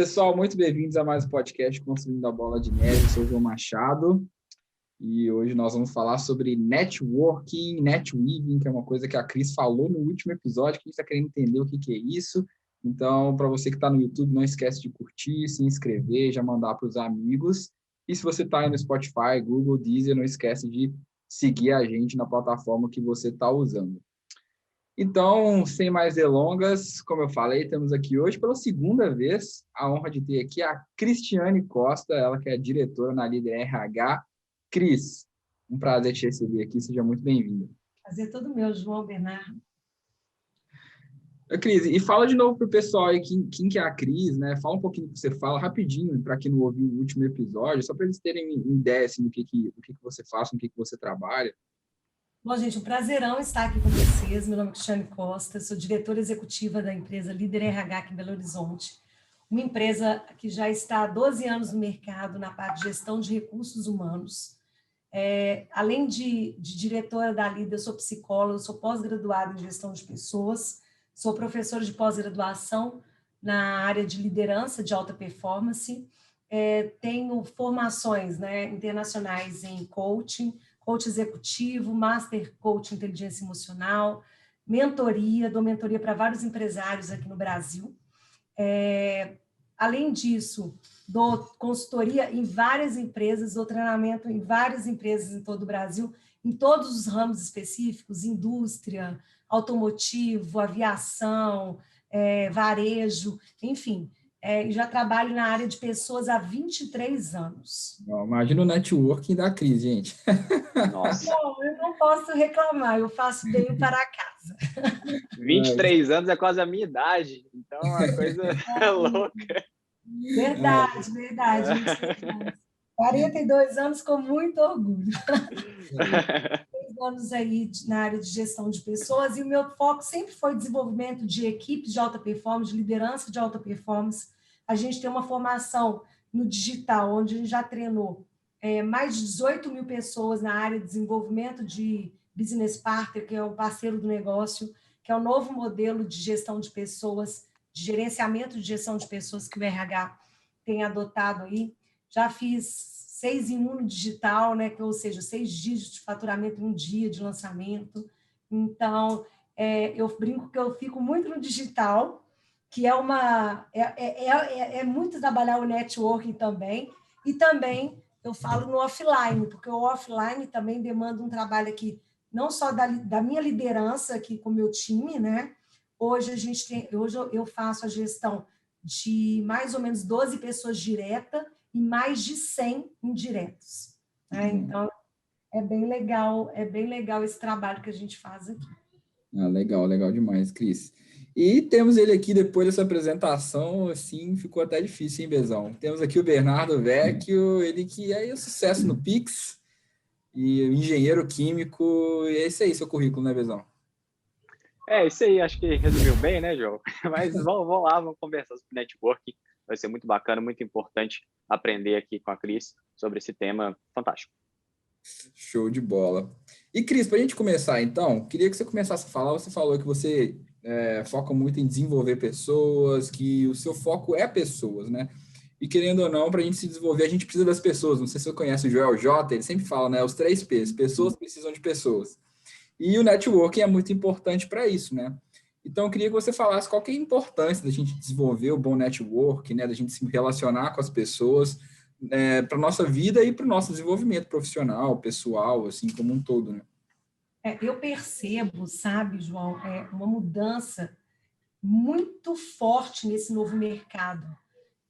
Pessoal, muito bem-vindos a mais um podcast Construindo a Bola de Neve. Eu sou o João Machado e hoje nós vamos falar sobre networking, netweaving, que é uma coisa que a Cris falou no último episódio, que a gente está querendo entender o que é isso. Então, para você que está no YouTube, não esquece de curtir, se inscrever, já mandar para os amigos. E se você está aí no Spotify, Google, Deezer, não esquece de seguir a gente na plataforma que você está usando. Então, sem mais delongas, como eu falei, temos aqui hoje, pela segunda vez, a honra de ter aqui a Cristiane Costa, ela que é diretora na Líder RH. Cris, um prazer te receber aqui, seja muito bem-vinda. Prazer todo meu, João Bernardo. Cris, e fala de novo para o pessoal aí quem que é a Cris, né? Fala um pouquinho do que você fala, rapidinho, para quem não ouviu o último episódio, só para eles terem ideia assim, do que você faz, no que você trabalha. Bom, gente, um prazerão estar aqui com vocês. Meu nome é Cristiane Costa, sou diretora executiva da empresa Líder RH aqui em Belo Horizonte, uma empresa que já está há 12 anos no mercado na parte de gestão de recursos humanos. Além de diretora da Líder, eu sou psicóloga, sou pós-graduada em gestão de pessoas, sou professora de pós-graduação na área de liderança de alta performance, tenho formações, né, internacionais em coaching executivo, Master Coach Inteligência Emocional, dou mentoria para vários empresários aqui no Brasil. Além disso, dou consultoria em várias empresas, dou treinamento em várias empresas em todo o Brasil, em todos os ramos específicos, indústria, automotivo, aviação, varejo, enfim. Já trabalho na área de pessoas há 23 anos. Imagina o networking da Cris, gente. Nossa. Bom, eu não posso reclamar, eu faço bem para a casa. 23 anos é quase a minha idade, então a coisa é louca. Verdade. 42 anos com muito orgulho. 3 anos aí na área de gestão de pessoas e o meu foco sempre foi desenvolvimento de equipes de alta performance, de liderança de alta performance. A gente tem uma formação no digital, onde a gente já treinou mais de 18 mil pessoas na área de desenvolvimento de business partner, que é um parceiro do negócio, que é um novo modelo de gestão de pessoas, de gerenciamento de gestão de pessoas que o RH tem adotado aí. Já fiz 6 em 1 no digital, né? Ou seja, 6 dígitos de faturamento em um dia de lançamento. Então, eu brinco que eu fico muito no digital, que é muito trabalhar o networking também, e também eu falo no offline, porque o offline também demanda um trabalho aqui, não só da minha liderança aqui com o meu time, né? Hoje eu faço a gestão de mais ou menos 12 pessoas diretas e mais de 100 indiretos. Né? Então, é bem legal esse trabalho que a gente faz aqui. Legal demais, Cris. E temos ele aqui, depois dessa apresentação, assim, ficou até difícil, hein, Bezão? Temos aqui o Bernardo Vecchio, ele que é sucesso no Pix, e engenheiro químico, e é esse aí, seu currículo, né, Bezão? Isso aí, acho que resumiu bem, né, João? Mas vamos lá, vamos conversar sobre networking. Vai ser muito bacana, muito importante aprender aqui com a Cris sobre esse tema fantástico. Show de bola. E, Cris, para a gente começar, então, queria que você começasse a falar, você falou que você foca muito em desenvolver pessoas, que o seu foco é pessoas, né? E querendo ou não, para a gente se desenvolver, a gente precisa das pessoas. Não sei se você conhece o Joel J, ele sempre fala, né? Os 3 P's, pessoas precisam de pessoas. E o networking é muito importante para isso, né? Então, eu queria que você falasse qual que é a importância da gente desenvolver o bom networking, né? Da gente se relacionar com as pessoas, para a nossa vida e para o nosso desenvolvimento profissional, pessoal, assim, como um todo, né? Eu percebo, sabe, João, uma mudança muito forte nesse novo mercado.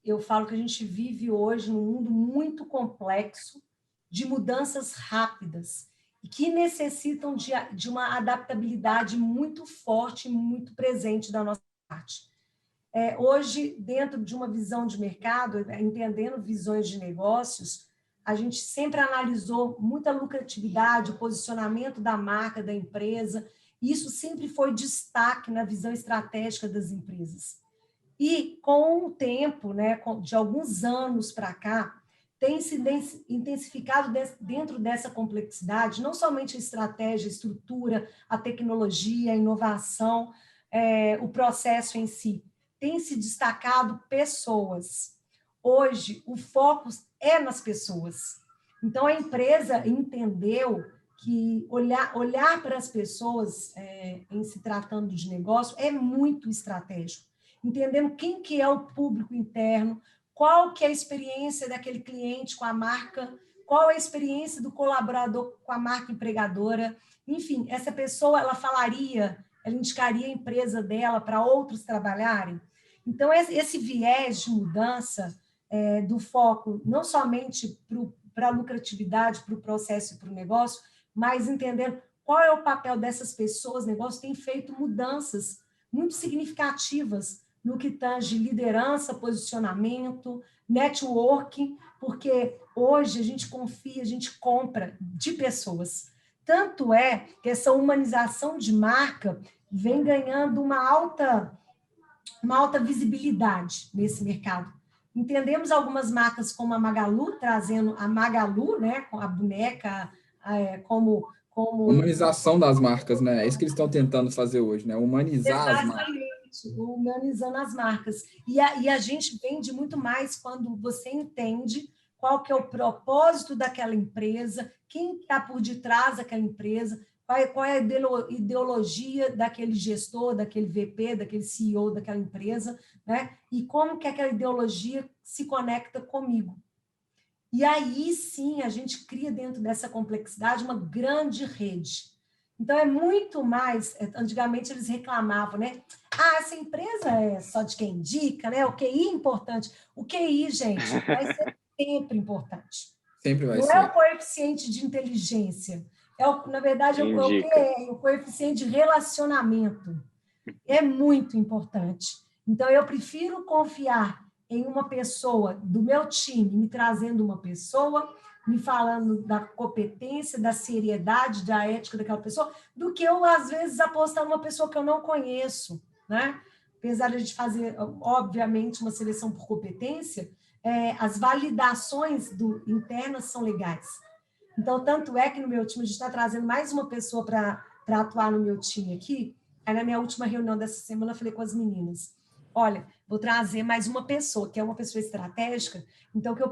Eu falo que a gente vive hoje num mundo muito complexo, de mudanças rápidas, e que necessitam de uma adaptabilidade muito forte e muito presente da nossa parte. Hoje, dentro de uma visão de mercado, entendendo visões de negócios, a gente sempre analisou muita lucratividade, o posicionamento da marca, da empresa, e isso sempre foi destaque na visão estratégica das empresas. E com o tempo, né, de alguns anos para cá, tem se intensificado dentro dessa complexidade, não somente a estratégia, a estrutura, a tecnologia, a inovação, o processo em si, tem se destacado pessoas. Hoje, o foco é nas pessoas. Então, a empresa entendeu que olhar para as pessoas em se tratando de negócio é muito estratégico. Entendendo quem que é o público interno, qual que é a experiência daquele cliente com a marca, qual é a experiência do colaborador com a marca empregadora. Enfim, essa pessoa, ela indicaria a empresa dela para outros trabalharem. Então, esse viés de mudança do foco, não somente para a lucratividade, para o processo e para o negócio, mas entender qual é o papel dessas pessoas, negócio tem feito mudanças muito significativas no que tange liderança, posicionamento, networking, porque hoje a gente confia, a gente compra de pessoas. Tanto é que essa humanização de marca vem ganhando uma alta visibilidade nesse mercado. Entendemos algumas marcas como a Magalu, trazendo a Magalu, né, com a boneca, como... Humanização das marcas, né? É isso que eles estão tentando fazer hoje, né? Humanizar as marcas. Exatamente, humanizando as marcas. E a gente vende muito mais quando você entende qual que é o propósito daquela empresa, quem está por detrás daquela empresa, qual é a ideologia daquele gestor, daquele VP, daquele CEO daquela empresa, né? E como que aquela ideologia se conecta comigo. E aí, sim, a gente cria dentro dessa complexidade uma grande rede. Então, é muito mais... Antigamente, eles reclamavam, né? Essa empresa é só de quem indica, né? O QI é importante. O QI, gente, vai ser sempre importante. Sempre vai Não ser. é o coeficiente de inteligência. Na verdade, é o coeficiente de relacionamento. É muito importante. Então, eu prefiro confiar em uma pessoa do meu time, me trazendo uma pessoa, me falando da competência, da seriedade, da ética daquela pessoa, do que eu, às vezes, apostar numa pessoa que eu não conheço, né? Apesar de a gente fazer, obviamente, uma seleção por competência, as validações internas são legais. Então, tanto é que no meu time, a gente está trazendo mais uma pessoa para atuar no meu time aqui. Aí, na minha última reunião dessa semana, eu falei com as meninas, olha, vou trazer mais uma pessoa, que é uma pessoa estratégica, então que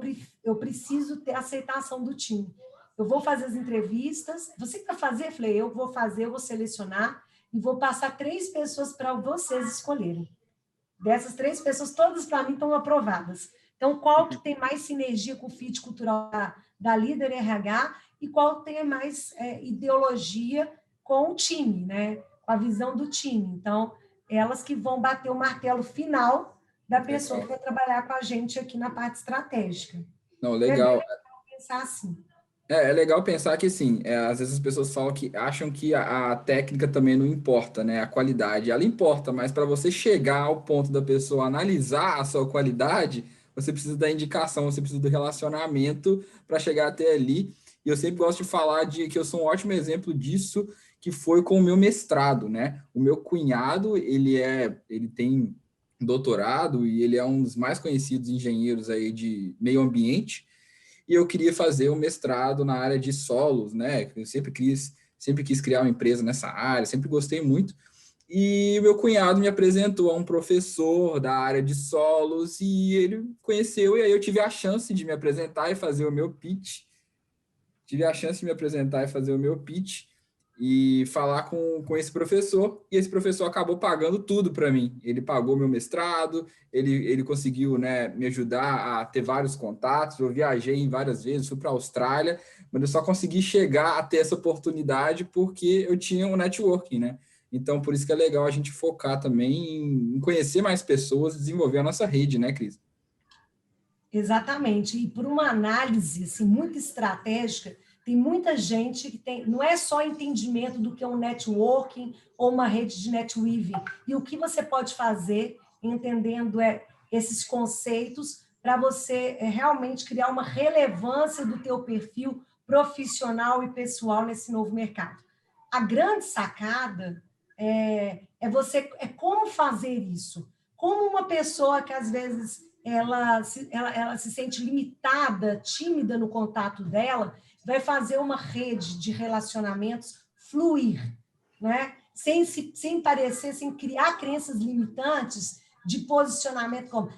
eu preciso ter a aceitação do time. Eu vou fazer as entrevistas, você que vai fazer? Eu falei, eu vou fazer, eu vou selecionar e vou passar 3 pessoas para vocês escolherem. Dessas 3 pessoas, todas para mim estão aprovadas. Então, qual que tem mais sinergia com o fit cultural da líder RH e qual tem mais ideologia com o time, né? Com a visão do time. Então, elas que vão bater o martelo final da pessoa que vai trabalhar com a gente aqui na parte estratégica. Não, legal. É legal pensar assim. É legal pensar que, assim, às vezes as pessoas acham que a técnica também não importa, né? A qualidade, ela importa, mas para você chegar ao ponto da pessoa analisar a sua qualidade, você precisa da indicação, você precisa do relacionamento para chegar até ali. E eu sempre gosto de falar que eu sou um ótimo exemplo disso, que foi com o meu mestrado, né? O meu cunhado, ele tem doutorado e ele é um dos mais conhecidos engenheiros aí de meio ambiente. E eu queria fazer um mestrado na área de solos, né? Eu sempre quis criar uma empresa nessa área, sempre gostei muito. E meu cunhado me apresentou a um professor da área de solos e ele conheceu, e aí eu tive a chance de me apresentar e fazer o meu pitch. E falar com esse professor, e esse professor acabou pagando tudo para mim. Ele pagou meu mestrado, ele conseguiu, né, me ajudar a ter vários contatos. Eu viajei várias vezes, fui para a Austrália, mas eu só consegui chegar a ter essa oportunidade porque eu tinha um networking, né? Então, por isso que é legal a gente focar também em conhecer mais pessoas e desenvolver a nossa rede, né, Cris? Exatamente. E por uma análise assim, muito estratégica, tem muita gente que não é só entendimento do que é um networking ou uma rede de netweaving, e o que você pode fazer entendendo esses conceitos para você realmente criar uma relevância do teu perfil profissional e pessoal nesse novo mercado. A grande sacada é como fazer isso. Como uma pessoa que às vezes ela se sente limitada, tímida no contato dela, vai fazer uma rede de relacionamentos fluir, né? Sem parecer, sem criar crenças limitantes de posicionamento como,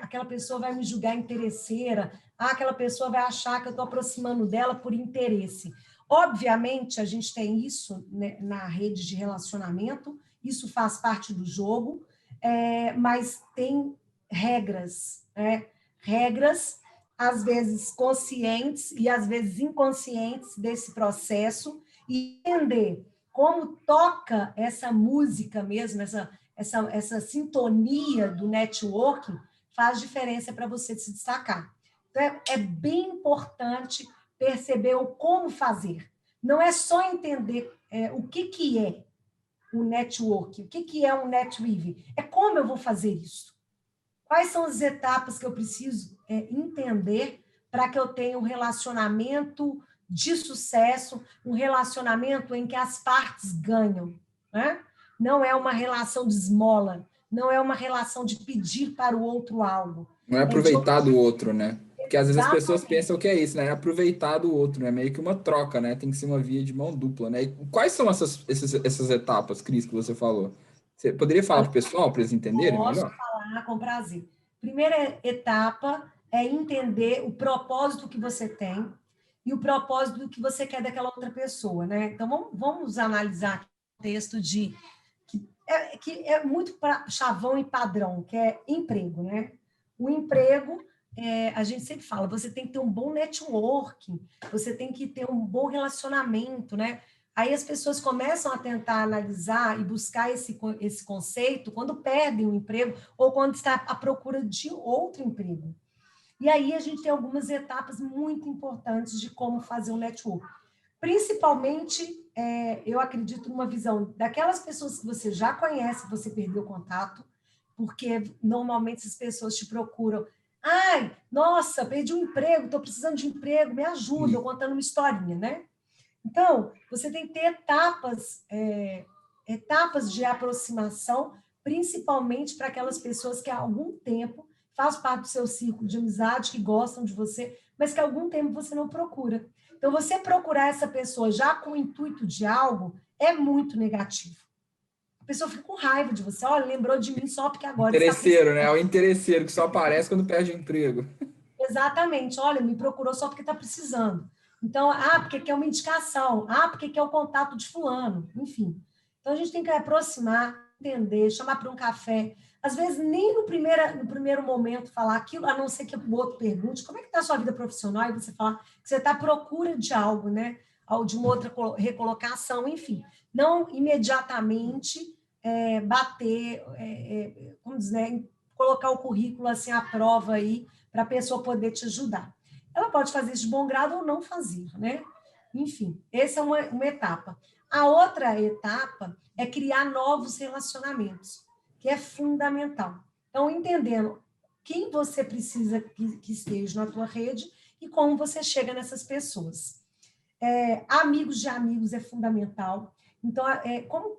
aquela pessoa vai me julgar interesseira, aquela pessoa vai achar que eu estou aproximando dela por interesse. Obviamente, a gente tem isso, né, na rede de relacionamento, isso faz parte do jogo, mas tem regras, né? Regras, às vezes conscientes e às vezes inconscientes desse processo, e entender como toca essa música mesmo, essa sintonia do networking, faz diferença para você se destacar. Então, é bem importante perceber o como fazer. Não é só entender o que é o networking, o que é um netweaving. É como eu vou fazer isso. Quais são as etapas que eu preciso entender para que eu tenha um relacionamento de sucesso, um relacionamento em que as partes ganham, né? Não é uma relação de esmola, não é uma relação de pedir para o outro algo. Não é aproveitar do outro, né? Porque às vezes as pessoas Exatamente. pensam que é isso, né? É aproveitar do outro, né? Meio que uma troca, né? Tem que ser uma via de mão dupla, né? E quais são essas etapas, Cris, que você falou? Você poderia falar para o pessoal, para eles entenderem Posso melhor? falar com prazer. Primeira etapa é entender o propósito que você tem e o propósito do que você quer daquela outra pessoa, né? Então, vamos analisar o texto que é muito chavão e padrão, que é emprego, né? O emprego, a gente sempre fala, você tem que ter um bom networking, você tem que ter um bom relacionamento, né? Aí as pessoas começam a tentar analisar e buscar esse conceito quando perdem o emprego ou quando está à procura de outro emprego. E aí a gente tem algumas etapas muito importantes de como fazer um network. Principalmente, eu acredito numa visão daquelas pessoas que você já conhece, que você perdeu contato, porque normalmente essas pessoas te procuram. Ai, nossa, perdi um emprego, estou precisando de emprego, me ajuda, eu contando uma historinha, né? Então, você tem que ter etapas de aproximação, principalmente para aquelas pessoas que há algum tempo fazem parte do seu círculo de amizade, que gostam de você, mas que há algum tempo você não procura. Então, você procurar essa pessoa já com o intuito de algo é muito negativo. A pessoa fica com raiva de você. Olha, lembrou de mim só porque agora está Interesseiro, né? precisando. O interesseiro que só aparece quando perde o emprego. Exatamente. Olha, me procurou só porque está precisando. Então, porque quer uma indicação. Porque quer o contato de fulano. Enfim. Então, a gente tem que aproximar, entender, chamar para um café. Às vezes, nem no primeiro momento falar aquilo, a não ser que o outro pergunte como é que está a sua vida profissional, e você falar que você está à procura de algo, né? De uma outra recolocação, enfim. Não imediatamente bater, como dizer, né? Colocar o currículo assim à prova aí, para a pessoa poder te ajudar. Ela pode fazer isso de bom grado ou não fazer, né? Enfim, essa é uma etapa. A outra etapa é criar novos relacionamentos, que é fundamental. Então, entendendo quem você precisa que esteja na tua rede e como você chega nessas pessoas. Amigos de amigos é fundamental. Então,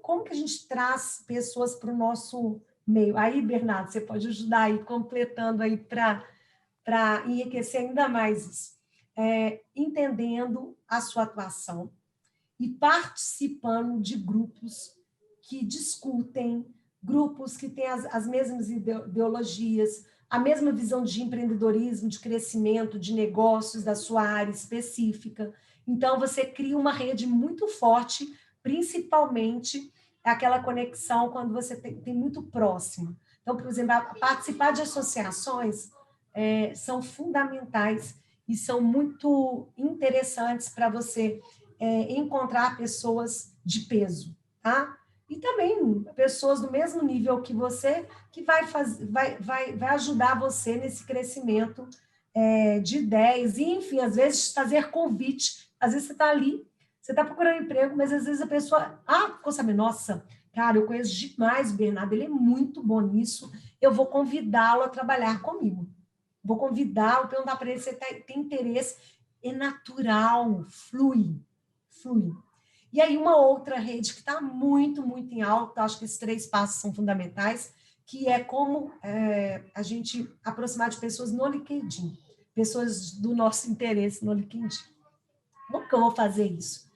como que a gente traz pessoas para o nosso meio? Aí, Bernardo, você pode ajudar aí, completando aí para enriquecer ainda mais isso. Entendendo a sua atuação e participando de grupos que discutem, grupos que têm as mesmas ideologias, a mesma visão de empreendedorismo, de crescimento, de negócios da sua área específica. Então, você cria uma rede muito forte, principalmente aquela conexão quando você tem muito próximo. Então, por exemplo, participar de associações são fundamentais e são muito interessantes para você encontrar pessoas de peso, tá? E também pessoas do mesmo nível que você, que vai ajudar você nesse crescimento de ideias, e, enfim, às vezes fazer convite. Às vezes você está ali, você está procurando emprego, mas às vezes a pessoa, ficou sabendo, nossa, cara, eu conheço demais o Bernardo, ele é muito bom nisso, eu vou convidá-lo a trabalhar comigo. Vou convidá-lo, perguntar para ele se ele tem interesse. É natural, flui. E aí, uma outra rede que está muito, muito em alta, acho que esses 3 passos são fundamentais, que é como a gente aproximar de pessoas no LinkedIn, pessoas do nosso interesse no LinkedIn. Como que eu vou fazer isso?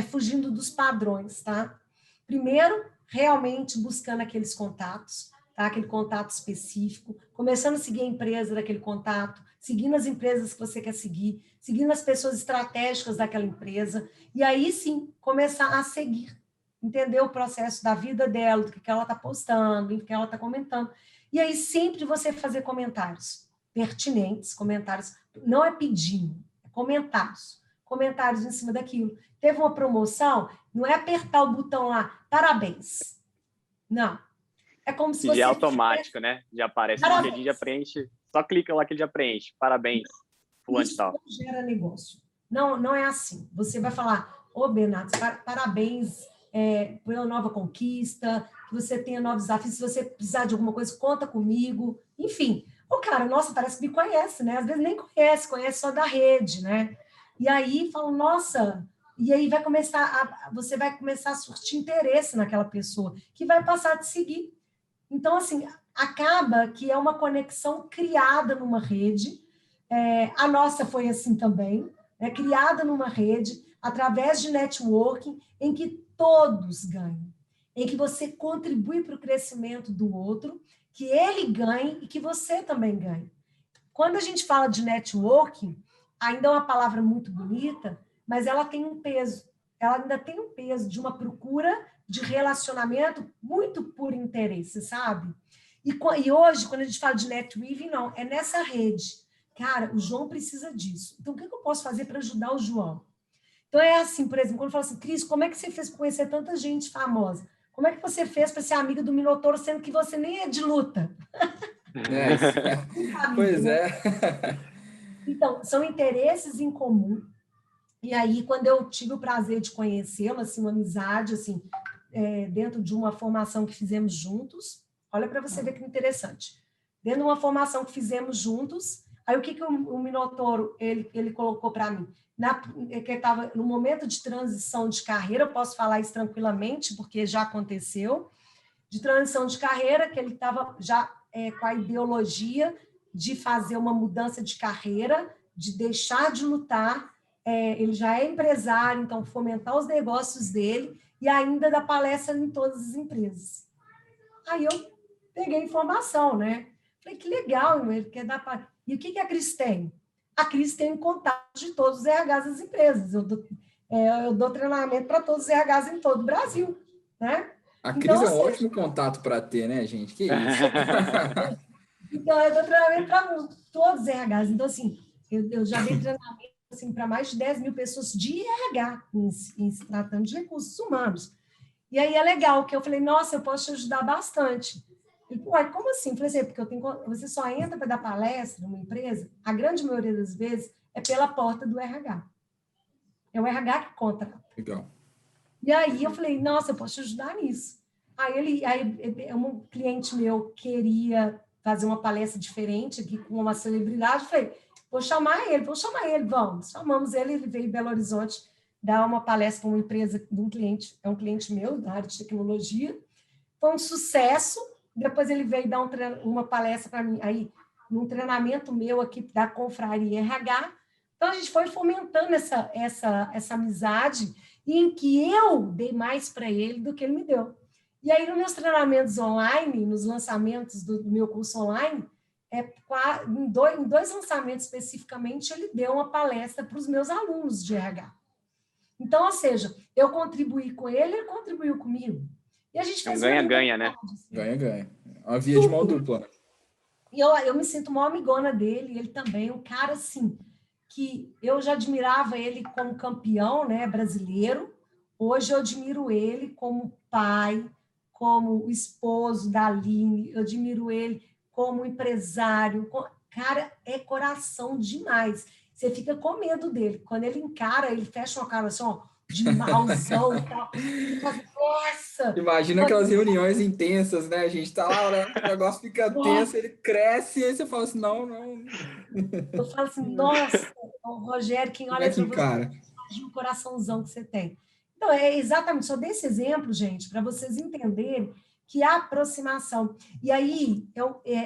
Fugindo dos padrões, tá? Primeiro, realmente buscando aqueles contatos, tá? Aquele contato específico, começando a seguir a empresa daquele contato, seguindo as empresas que você quer seguir, seguindo as pessoas estratégicas daquela empresa, e aí sim começar a seguir, entender o processo da vida dela, do que ela está postando, do que ela está comentando. E aí sempre você fazer comentários pertinentes, comentários, não é pedindo, é comentários em cima daquilo. Teve uma promoção, não é apertar o botão lá, parabéns. Não. É como se Que você... já é automático, né? Já aparece no LinkedIn, já preenche, só clica lá que ele já preenche. Parabéns, fulano de tal. Isso não gera negócio. Não é assim. Você vai falar, ô Bernardo, parabéns pela nova conquista, que você tenha novos desafios, se você precisar de alguma coisa, conta comigo. Enfim, o cara, nossa, parece que me conhece, né? Às vezes nem conhece só da rede, né? E aí fala, nossa... E aí você vai começar a surtir interesse naquela pessoa, que vai passar a te seguir. Então, assim, acaba que é uma conexão criada numa rede. A nossa foi assim também, né? Criada numa rede, através de networking, em que todos ganham, em que você contribui para o crescimento do outro, que ele ganhe e que você também ganhe. Quando a gente fala de networking, ainda é uma palavra muito bonita, mas ela tem um peso. Ela ainda tem um peso de uma procura de relacionamento muito por interesse, sabe? E hoje, quando a gente fala de netweaving, não, é nessa rede. Cara, o João precisa disso. Então, o que eu posso fazer para ajudar o João? Então, é assim, por exemplo, quando eu falo assim, Cris, como é que você fez para conhecer tanta gente famosa? Como é que você fez para ser amiga do Minotouro, sendo que você nem é de luta? Pois é. Então, são interesses em comum. E aí, quando eu tive o prazer de conhecê-lo, assim, uma amizade, assim, dentro de uma formação que fizemos juntos, olha para você ver que interessante. Dentro de uma formação que fizemos juntos, aí o que o Minotouro ele colocou para mim? Que estava no momento de transição de carreira, eu posso falar isso tranquilamente, porque já aconteceu, de transição de carreira, que ele estava já com a ideologia de fazer uma mudança de carreira, de deixar de lutar. Ele já é empresário, então fomentar os negócios dele e ainda dar palestra em todas as empresas. Aí eu peguei informação, né? Falei, que legal, ele quer dar palestra. E o que a Cris tem? A Cris tem contato de todos os RHs das empresas. Eu dou treinamento para todos os RHs em todo o Brasil, né? A Cris é um ótimo contato para ter, né, gente? Que isso? Então, eu dou treinamento para todos os RHs. Então, assim, eu já dei treinamento assim, para mais de 10 mil pessoas de RH, em se tratando de recursos humanos. E aí é legal, que eu falei, nossa, eu posso te ajudar bastante. Ele, uai, como assim? Eu falei assim, porque você só entra para dar palestra numa empresa, a grande maioria das vezes é pela porta do RH. É o RH que contrata. Legal. E aí eu falei, nossa, eu posso te ajudar nisso. Aí um cliente meu queria fazer uma palestra diferente aqui com uma celebridade, eu falei, vou chamar ele, vamos. Chamamos ele veio em Belo Horizonte dar uma palestra para uma empresa de um cliente, é um cliente meu, da área de tecnologia. Foi um sucesso. Depois ele veio dar uma palestra para mim, aí, num treinamento meu aqui da Confraria RH. Então, a gente foi fomentando essa amizade, em que eu dei mais para ele do que ele me deu. E aí, nos meus treinamentos online, nos lançamentos do meu curso online, em dois lançamentos especificamente, ele deu uma palestra para os meus alunos de RH. Então, ou seja, eu contribuí com ele, ele contribuiu comigo. E a gente fez ganha-ganha, né? Ganha-ganha. Uma via de mão dupla. E eu me sinto uma amigona dele, ele também, um cara assim, que eu já admirava ele como campeão, né, brasileiro. Hoje eu admiro ele como pai, como esposo da Aline, eu admiro ele como empresário. Cara, é coração demais. Você fica com medo dele. Quando ele encara, ele fecha uma cara assim, ó, de mauzão e tal. Nossa! Imagina aquelas reuniões intensas, né? A gente tá lá, o negócio fica tenso, ele cresce, e aí você fala assim, não. Eu falo assim, nossa, Rogério, quem olha para você, imagina o coraçãozão que você tem. Então, é exatamente, só desse exemplo, gente, para vocês entenderem que a aproximação. E aí,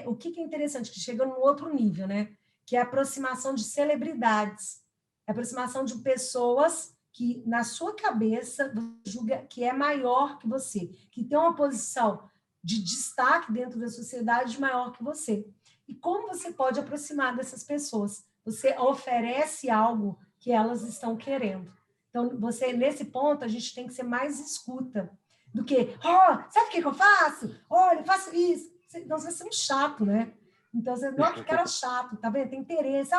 o que é interessante, que chega num outro nível, né? Que é a aproximação de celebridades, a aproximação de pessoas que, na sua cabeça, julga que é maior que você, que tem uma posição de destaque dentro da sociedade maior que você. E como você pode aproximar dessas pessoas? Você oferece algo que elas estão querendo. Então, nesse ponto, a gente tem que ser mais escuta do que, sabe o que eu faço? Olha, eu faço isso. Então, você vai ser um chato, né? Então, você não é que cara chato, tá vendo? Tem interesse.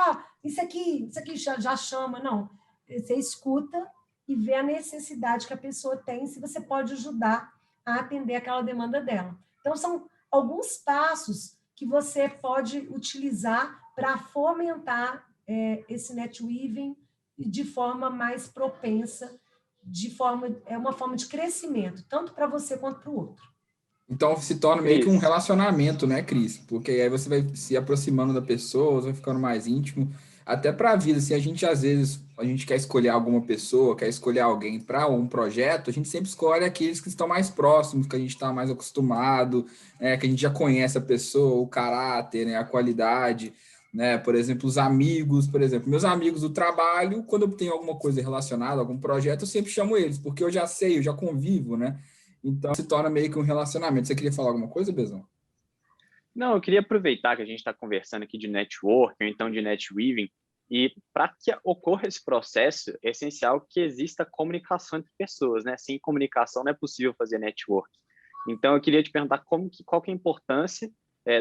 Isso aqui já chama. Não. Você escuta e vê a necessidade que a pessoa tem, se você pode ajudar a atender aquela demanda dela. Então, são alguns passos que você pode utilizar para fomentar esse netweaving de forma mais propensa, uma forma de crescimento, tanto para você quanto para o outro. Então se torna meio que um relacionamento, né, Cris? Porque aí você vai se aproximando da pessoa, vai ficando mais íntimo, até para a vida. Se a gente, às vezes, a gente quer escolher alguma pessoa, quer escolher alguém para um projeto, a gente sempre escolhe aqueles que estão mais próximos, que a gente está mais acostumado, que a gente já conhece a pessoa, o caráter, né, a qualidade, né? Por exemplo, os amigos, por exemplo, meus amigos do trabalho, quando eu tenho alguma coisa relacionada, algum projeto, eu sempre chamo eles, porque eu já sei, eu já convivo, né? Então, se torna meio que um relacionamento. Você queria falar alguma coisa, Bezão? Não, eu queria aproveitar que a gente está conversando aqui de network, ou então de netweaving, e para que ocorra esse processo, é essencial que exista comunicação entre pessoas, né? Sem comunicação não é possível fazer network. Então, eu queria te perguntar qual que é a importância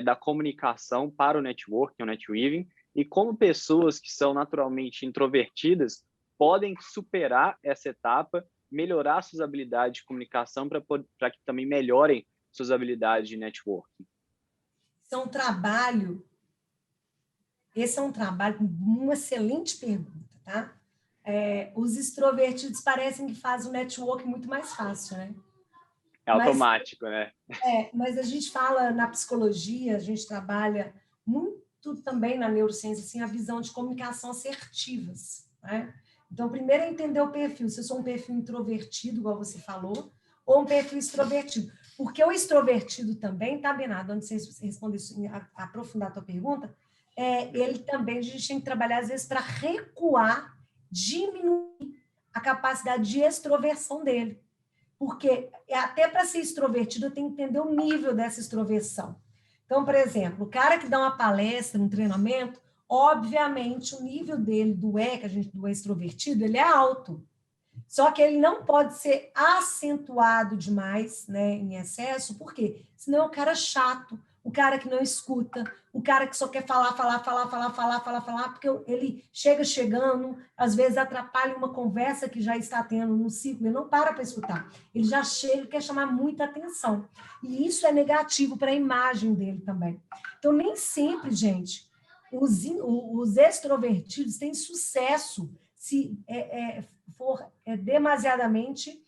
da comunicação para o networking, o netweaving, e como pessoas que são naturalmente introvertidas podem superar essa etapa, melhorar suas habilidades de comunicação para que também melhorem suas habilidades de networking. Esse é um trabalho, uma excelente pergunta, tá? Os extrovertidos parecem que fazem o network muito mais fácil, né? É automático, né? Mas a gente fala na psicologia, a gente trabalha muito também na neurociência, assim, a visão de comunicação assertivas, né? Então, primeiro é entender o perfil, se eu sou um perfil introvertido, igual você falou, ou um perfil extrovertido. Porque o extrovertido também, tá, Bernardo, antes de você responder isso, aprofundar a tua pergunta, ele também, a gente tem que trabalhar, às vezes, para recuar, diminuir a capacidade de extroversão dele. Porque até para ser extrovertido, eu tenho que entender o nível dessa extroversão. Então, por exemplo, o cara que dá uma palestra, um treinamento, obviamente o nível dele do extrovertido, ele é alto. Só que ele não pode ser acentuado demais, né, em excesso, por quê? Senão é um cara chato, o cara que não escuta, o cara que só quer falar, porque ele chegando, às vezes atrapalha uma conversa que já está tendo no ciclo, ele não para escutar, ele já chega e quer chamar muita atenção. E isso é negativo para a imagem dele também. Então, nem sempre, gente, os extrovertidos têm sucesso se for demasiadamente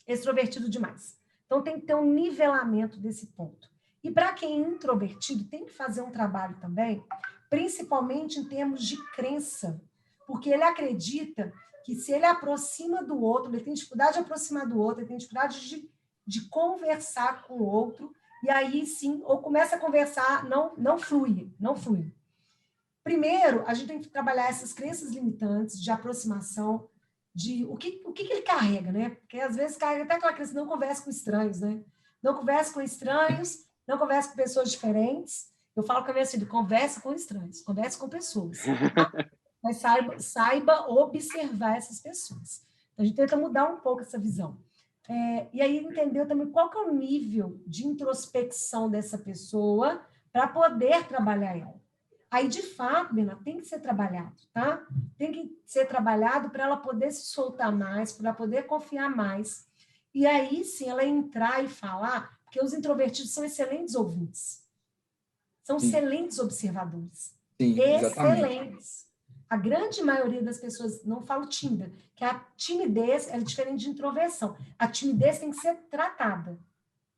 extrovertido demais. Então, tem que ter um nivelamento desse ponto. E para quem é introvertido, tem que fazer um trabalho também, principalmente em termos de crença, porque ele acredita que se ele aproxima do outro, ele tem dificuldade de aproximar do outro, ele tem dificuldade de conversar com o outro, e aí sim, ou começa a conversar, não flui. Primeiro, a gente tem que trabalhar essas crenças limitantes de aproximação, de o que ele carrega, né? Porque às vezes carrega até aquela crença, não conversa com estranhos, né? Não conversa com estranhos, não conversa com pessoas diferentes. Eu falo com a minha filha, conversa com estranhos, conversa com pessoas. Mas saiba observar essas pessoas. Então, a gente tenta mudar um pouco essa visão. E aí entender também qual que é o nível de introspecção dessa pessoa para poder trabalhar ela. Aí, de fato, Bena, tem que ser trabalhado, tá? Tem que ser trabalhado para ela poder se soltar mais, para ela poder confiar mais. E aí, sim, ela entrar e falar, porque os introvertidos são excelentes ouvintes. São excelentes observadores. Sim, excelentes. A grande maioria das pessoas, não falo tímida, que a timidez é diferente de introversão. A timidez tem que ser tratada,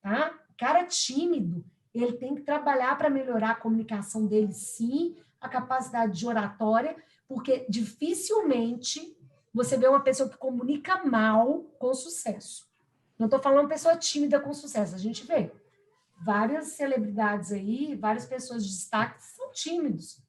tá? O cara tímido, ele tem que trabalhar para melhorar a comunicação dele, sim, a capacidade de oratória, porque dificilmente você vê uma pessoa que comunica mal com sucesso. Não estou falando pessoa tímida com sucesso, a gente vê várias celebridades aí, várias pessoas de destaque são tímidos.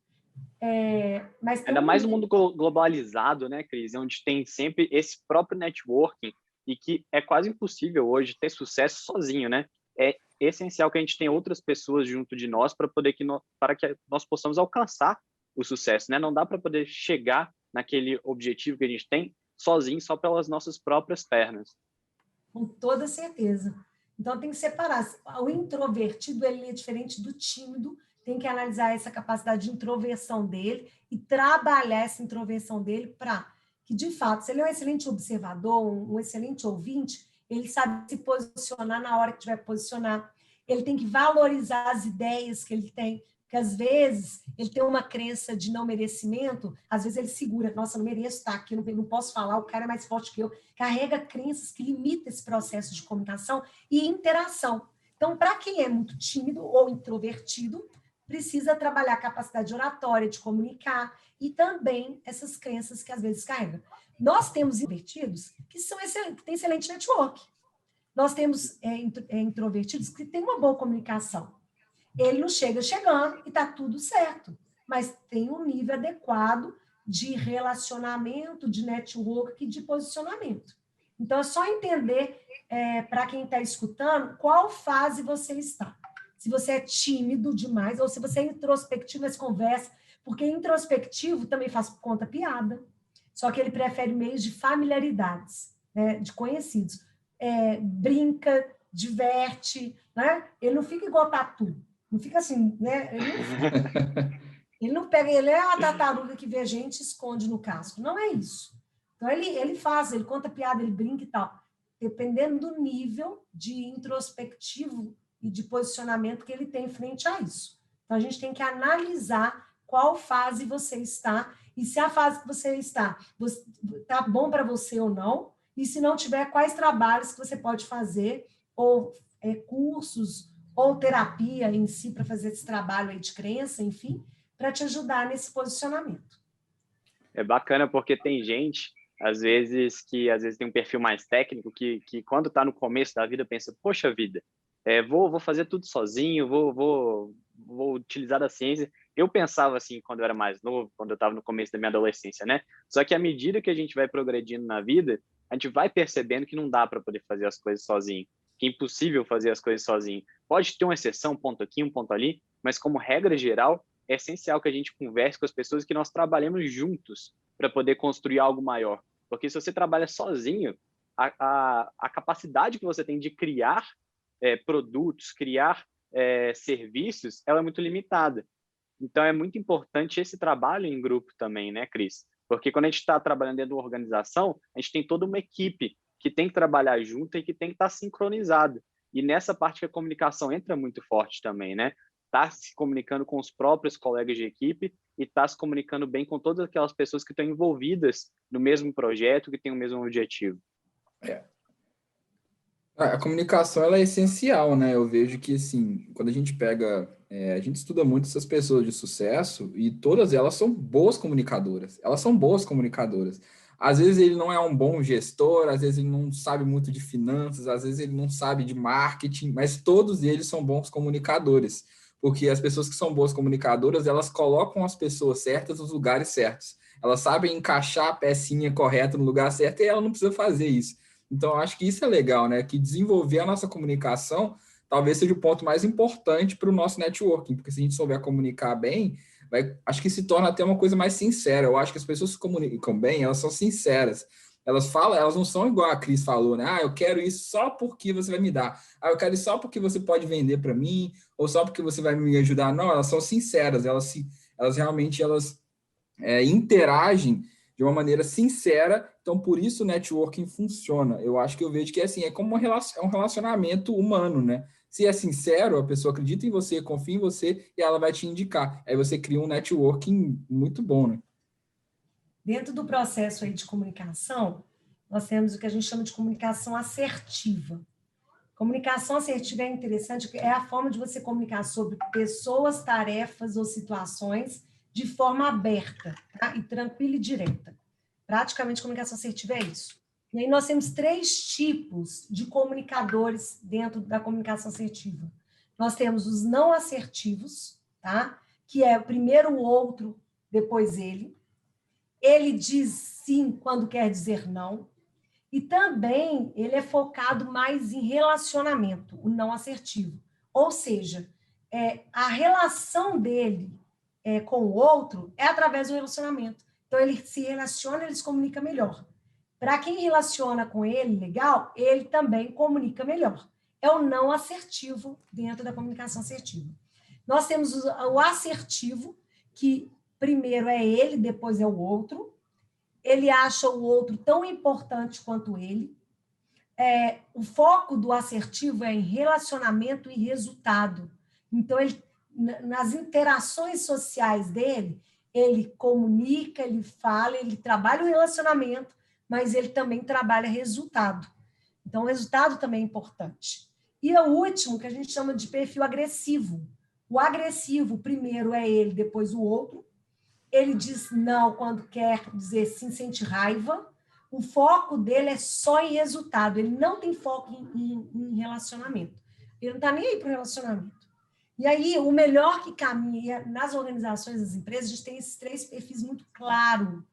Mas ainda mais no mundo globalizado, né, Cris? Onde tem sempre esse próprio networking, e que é quase impossível hoje ter sucesso sozinho, né? É essencial que a gente tenha outras pessoas junto de nós para que nós possamos alcançar o sucesso, né? Não dá para poder chegar naquele objetivo que a gente tem sozinho, só pelas nossas próprias pernas. Com toda certeza. Então, tem que separar. O introvertido, ele é diferente do tímido, tem que analisar essa capacidade de introversão dele e trabalhar essa introversão dele para que, de fato, se ele é um excelente observador, um excelente ouvinte, ele sabe se posicionar na hora que tiver que posicionar. Ele tem que valorizar as ideias que ele tem, porque às vezes ele tem uma crença de não merecimento, às vezes ele segura, nossa, não mereço estar aqui, não posso falar, o cara é mais forte que eu. Carrega crenças que limitam esse processo de comunicação e interação. Então, para quem é muito tímido ou introvertido, precisa trabalhar a capacidade oratória de comunicar e também essas crenças que às vezes carregam. Nós temos introvertidos que têm excelente network. Nós temos introvertidos que têm uma boa comunicação. Ele não chega chegando e está tudo certo, mas tem um nível adequado de relacionamento, de network e de posicionamento. Então, é só entender, para quem está escutando, qual fase você está. Se você é tímido demais ou se você é introspectivo, mas conversa, porque introspectivo também faz por conta piada, só que ele prefere meios de familiaridades, né, de conhecidos. Brinca, diverte, né? Ele não fica igual tatu, não fica assim, né? Ele não pega, ele é a tartaruga que vê a gente e esconde no casco. Não é isso. Então, ele conta piada, ele brinca e tal. Dependendo do nível de introspectivo e de posicionamento que ele tem frente a isso. Então, a gente tem que analisar qual fase você está e se a fase que você está bom para você ou não, e se não tiver, quais trabalhos que você pode fazer, ou cursos, ou terapia em si, para fazer esse trabalho aí de crença, enfim, para te ajudar nesse posicionamento. É bacana porque tem gente, às vezes tem um perfil mais técnico, que quando está no começo da vida pensa, poxa vida, vou fazer tudo sozinho, vou utilizar a ciência. Eu pensava assim quando eu era mais novo, quando eu estava no começo da minha adolescência, né? Só que à medida que a gente vai progredindo na vida, a gente vai percebendo que não dá para poder fazer as coisas sozinho, que é impossível fazer as coisas sozinho. Pode ter uma exceção, um ponto aqui, um ponto ali, mas como regra geral, é essencial que a gente converse com as pessoas, que nós trabalhemos juntos para poder construir algo maior. Porque se você trabalha sozinho, a capacidade que você tem de criar produtos, criar serviços, ela é muito limitada. Então, é muito importante esse trabalho em grupo também, né, Cris? Porque quando a gente está trabalhando dentro de uma organização, a gente tem toda uma equipe que tem que trabalhar junto e que tem que estar sincronizado. E nessa parte que a comunicação entra muito forte também, né? Tá se comunicando com os próprios colegas de equipe e tá se comunicando bem com todas aquelas pessoas que estão envolvidas no mesmo projeto, que têm o mesmo objetivo. A comunicação ela é essencial, né? Eu vejo que, assim, quando a gente pega... a gente estuda muito essas pessoas de sucesso e todas elas são boas comunicadoras. Elas são boas comunicadoras. Às vezes ele não é um bom gestor, às vezes ele não sabe muito de finanças, às vezes ele não sabe de marketing, mas todos eles são bons comunicadores. Porque as pessoas que são boas comunicadoras, elas colocam as pessoas certas nos lugares certos. Elas sabem encaixar a pecinha correta no lugar certo e ela não precisa fazer isso. Então, eu acho que isso é legal, né? Que desenvolver a nossa comunicação talvez seja o ponto mais importante para o nosso networking, porque se a gente souber comunicar bem, acho que se torna até uma coisa mais sincera. Eu acho que as pessoas que se comunicam bem, elas são sinceras. Elas falam, elas não são igual a Cris falou, né? Eu quero isso só porque você vai me dar. Eu quero isso só porque você pode vender para mim, ou só porque você vai me ajudar. Não, elas são sinceras, elas realmente interagem de uma maneira sincera, então por isso o networking funciona. Eu acho que eu vejo que assim, é como um relacionamento humano, né? Se é sincero, a pessoa acredita em você, confia em você e ela vai te indicar. Aí você cria um networking muito bom, né? Dentro do processo aí de comunicação, nós temos o que a gente chama de comunicação assertiva. Comunicação assertiva é interessante, é a forma de você comunicar sobre pessoas, tarefas ou situações de forma aberta, tá? E tranquila e direta. Praticamente, comunicação assertiva é isso. E aí nós temos 3 tipos de comunicadores dentro da comunicação assertiva. Nós temos os não assertivos, tá? Que é primeiro o outro, depois ele. Ele diz sim quando quer dizer não. E também ele é focado mais em relacionamento, o não assertivo. Ou seja, a relação dele com o outro é através do relacionamento. Então, ele se relaciona, ele se comunica melhor. Para quem relaciona com ele legal, ele também comunica melhor. É o não assertivo dentro da comunicação assertiva. Nós temos o assertivo, que primeiro é ele, depois é o outro. Ele acha o outro tão importante quanto ele. O foco do assertivo é em relacionamento e resultado. Então, nas interações sociais dele, ele comunica, ele fala, ele trabalha o relacionamento, mas ele também trabalha resultado. Então, o resultado também é importante. E o último, que a gente chama de perfil agressivo. O agressivo, primeiro é ele, depois o outro. Ele diz não quando quer dizer sim, sente raiva. O foco dele é só em resultado. Ele não tem foco em relacionamento. Ele não está nem aí para o relacionamento. E aí, o melhor que caminha nas organizações, nas empresas, a gente tem esses 3 perfis muito claros.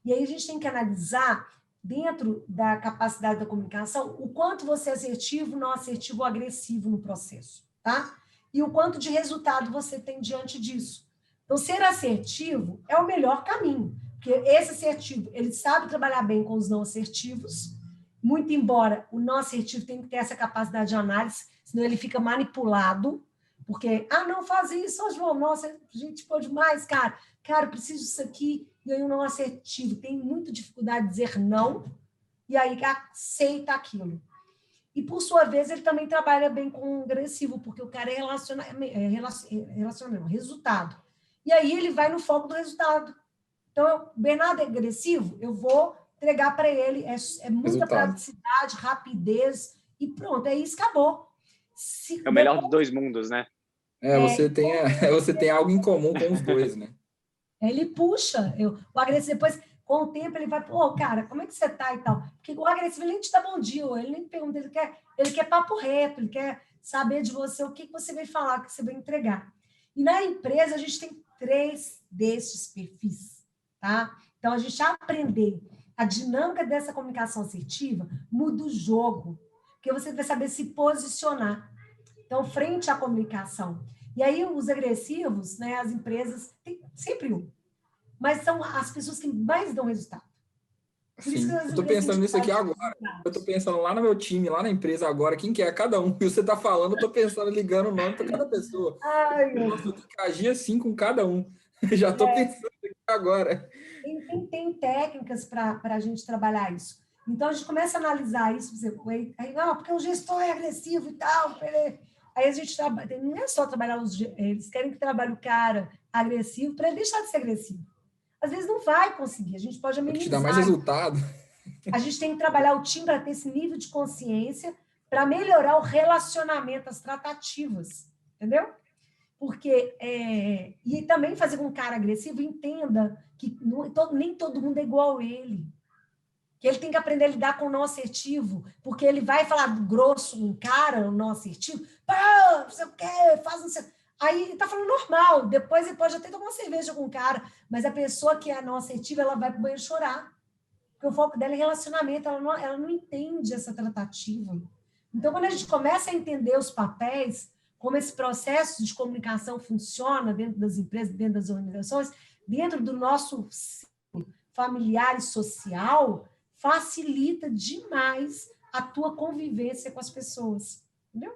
E aí a gente tem que analisar, dentro da capacidade da comunicação, o quanto você é assertivo, não assertivo ou agressivo no processo, tá? E o quanto de resultado você tem diante disso. Então, ser assertivo é o melhor caminho, porque esse assertivo, ele sabe trabalhar bem com os não assertivos, muito embora o não assertivo tenha que ter essa capacidade de análise, senão ele fica manipulado, porque, não faz isso, João, nossa, gente, pô, demais, cara, eu preciso disso aqui, e aí o não assertivo tem muita dificuldade de dizer não, e aí aceita aquilo. E, por sua vez, ele também trabalha bem com o agressivo, porque o cara é relacionamento, resultado. E aí ele vai no foco do resultado. Então, o Bernardo é agressivo, eu vou entregar para ele, muita praticidade, rapidez, e pronto, é isso, acabou. É o melhor dos 2 mundos, né? Você tem algo em comum com os dois, né? Ele puxa, o agressivo, depois, com o tempo, ele vai, cara, como é que você tá e tal? Porque o agressivo, ele nem te dá bom dia, ele nem pergunta, ele quer papo reto, ele quer saber de você o que você vai falar, o que você vai entregar. E na empresa, a gente tem 3 desses perfis, tá? Então, a gente aprender a dinâmica dessa comunicação assertiva muda o jogo, porque você vai saber se posicionar. Então, frente à comunicação. E aí, os agressivos, né, as empresas, tem sempre um. Mas são as pessoas que mais dão resultado. Sim, eu estou pensando nisso aqui agora. Eu estou pensando lá no meu time, lá na empresa agora, quem que é cada um. E você está falando, eu estou pensando, ligando o nome para cada pessoa. Nossa, eu tenho que agir assim com cada um. Já estou pensando aqui agora. Tem técnicas para a gente trabalhar isso. Então, a gente começa a analisar isso. Porque o gestor é agressivo e tal. Aí a gente trabalha, não é só trabalhar eles querem que trabalhe o cara agressivo para ele deixar de ser agressivo. Às vezes não vai conseguir, a gente pode amenizar. Te dá mais resultado. A gente tem que trabalhar o time para ter esse nível de consciência para melhorar o relacionamento, as tratativas, entendeu? Porque, e também fazer com que um cara agressivo entenda que nem todo mundo é igual a ele. Que ele tem que aprender a lidar com o não assertivo, porque ele vai falar grosso com um cara, o não assertivo, não sei o quê, faz não sei. Aí ele está falando normal, depois ele pode até tomar uma cerveja com o cara, mas a pessoa que é não assertiva, ela vai para o banheiro chorar, porque o foco dela é relacionamento, ela não entende essa tratativa. Então, quando a gente começa a entender os papéis, como esse processo de comunicação funciona dentro das empresas, dentro das organizações, dentro do nosso ciclo familiar e social, facilita demais a tua convivência com as pessoas, entendeu?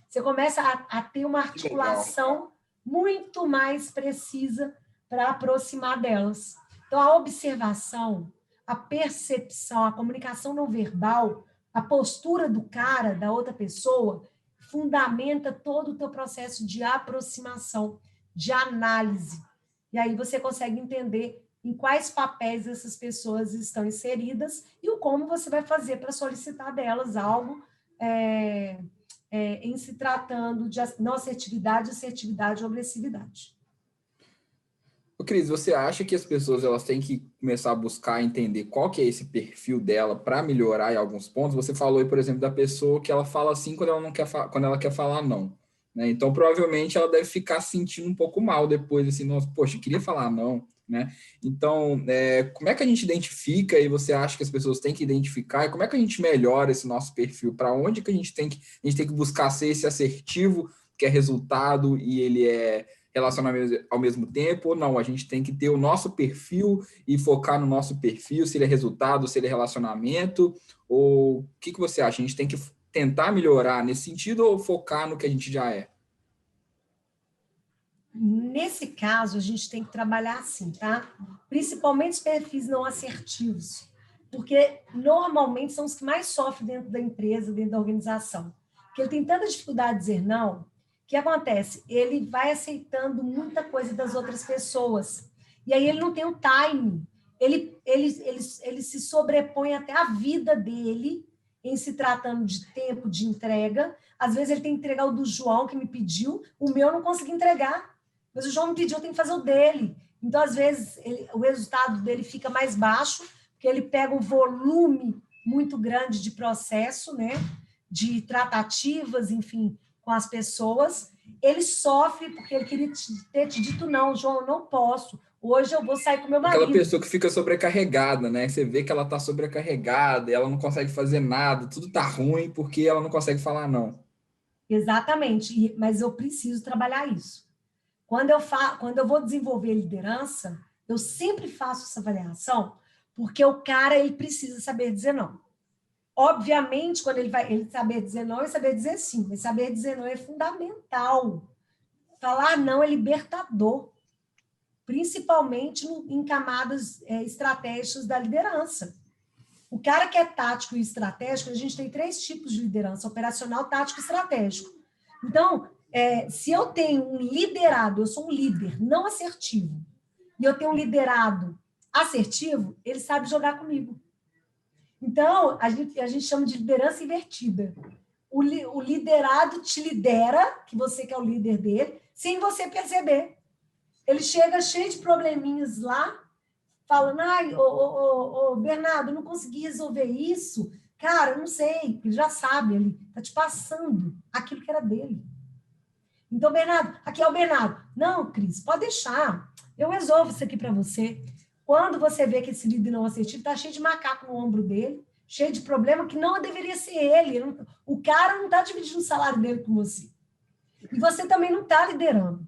Você começa a ter uma articulação muito mais precisa para aproximar delas. Então, a observação, a percepção, a comunicação não verbal, a postura do cara, da outra pessoa, fundamenta todo o teu processo de aproximação, de análise. E aí você consegue entender em quais papéis essas pessoas estão inseridas e o como você vai fazer para solicitar delas algo em se tratando de não assertividade, assertividade ou agressividade. Ô, Cris, você acha que as pessoas elas têm que começar a buscar entender qual que é esse perfil dela para melhorar em alguns pontos? Você falou aí, por exemplo, da pessoa que ela fala sim quando ela não quer quando ela quer falar não, né? Então, provavelmente, ela deve ficar sentindo um pouco mal depois, assim, nossa, poxa, eu queria falar não, né? Então, como é que a gente identifica e você acha que as pessoas têm que identificar e como é que a gente melhora esse nosso perfil? Para onde que a gente tem que buscar ser esse assertivo que é resultado e ele é relacionamento ao mesmo tempo, ou não? A gente tem que ter o nosso perfil e focar no nosso perfil, se ele é resultado, se ele é relacionamento, ou o que você acha? A gente tem que tentar melhorar nesse sentido ou focar no que a gente já é? Nesse caso, a gente tem que trabalhar assim, tá? Principalmente os perfis não assertivos, porque normalmente são os que mais sofrem dentro da empresa, dentro da organização. Porque ele tem tanta dificuldade de dizer não, que acontece? Ele vai aceitando muita coisa das outras pessoas. E aí ele não tem o time. Ele se sobrepõe até a vida dele em se tratando de tempo de entrega. Às vezes ele tem que entregar o do João, que me pediu, o meu eu não consegui entregar. Mas o João me pediu, eu tenho que fazer o dele. Então, às vezes, o resultado dele fica mais baixo, porque ele pega um volume muito grande de processo, né? De tratativas, enfim, com as pessoas. Ele sofre porque ele queria ter te dito, não, João, eu não posso. Hoje eu vou sair com meu marido. Aquela pessoa que fica sobrecarregada, né? Você vê que ela está sobrecarregada, ela não consegue fazer nada, tudo tá ruim porque ela não consegue falar não. Exatamente, mas eu preciso trabalhar isso. Quando eu vou desenvolver liderança, eu sempre faço essa avaliação, porque o cara ele precisa saber dizer não. Obviamente, quando ele saber dizer não e saber dizer sim, mas saber dizer não é fundamental. Falar não é libertador, principalmente em camadas estratégicas da liderança. O cara que é tático e estratégico, a gente tem 3 tipos de liderança: operacional, tático e estratégico. Então, se eu tenho um liderado, eu sou um líder não assertivo, e eu tenho um liderado assertivo, ele sabe jogar comigo. Então, a gente chama de liderança invertida. O liderado te lidera, que você que é o líder dele, sem você perceber. Ele chega cheio de probleminhas lá, falando, ai, Bernardo, eu não consegui resolver isso. Cara, eu não sei, ele já sabe, ele está te passando aquilo que era dele. Então, Bernardo, aqui é o Bernardo. Não, Cris, pode deixar. Eu resolvo isso aqui para você. Quando você vê que esse líder não assertivo está cheio de macaco no ombro dele, cheio de problema que não deveria ser ele. O cara não está dividindo o salário dele com você. E você também não está liderando.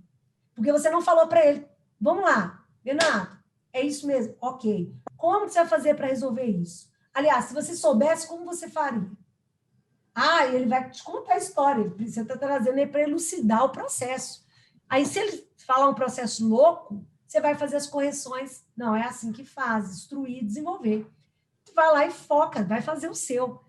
Porque você não falou para ele, vamos lá, Bernardo, é isso mesmo? Ok. Como você vai fazer para resolver isso? Aliás, se você soubesse, como você faria? Ah, ele vai te contar a história. Você está trazendo ele para elucidar o processo. Aí, se ele falar um processo louco, você vai fazer as correções. Não, é assim que faz, instruir, desenvolver. Você vai lá e foca, vai fazer o seu.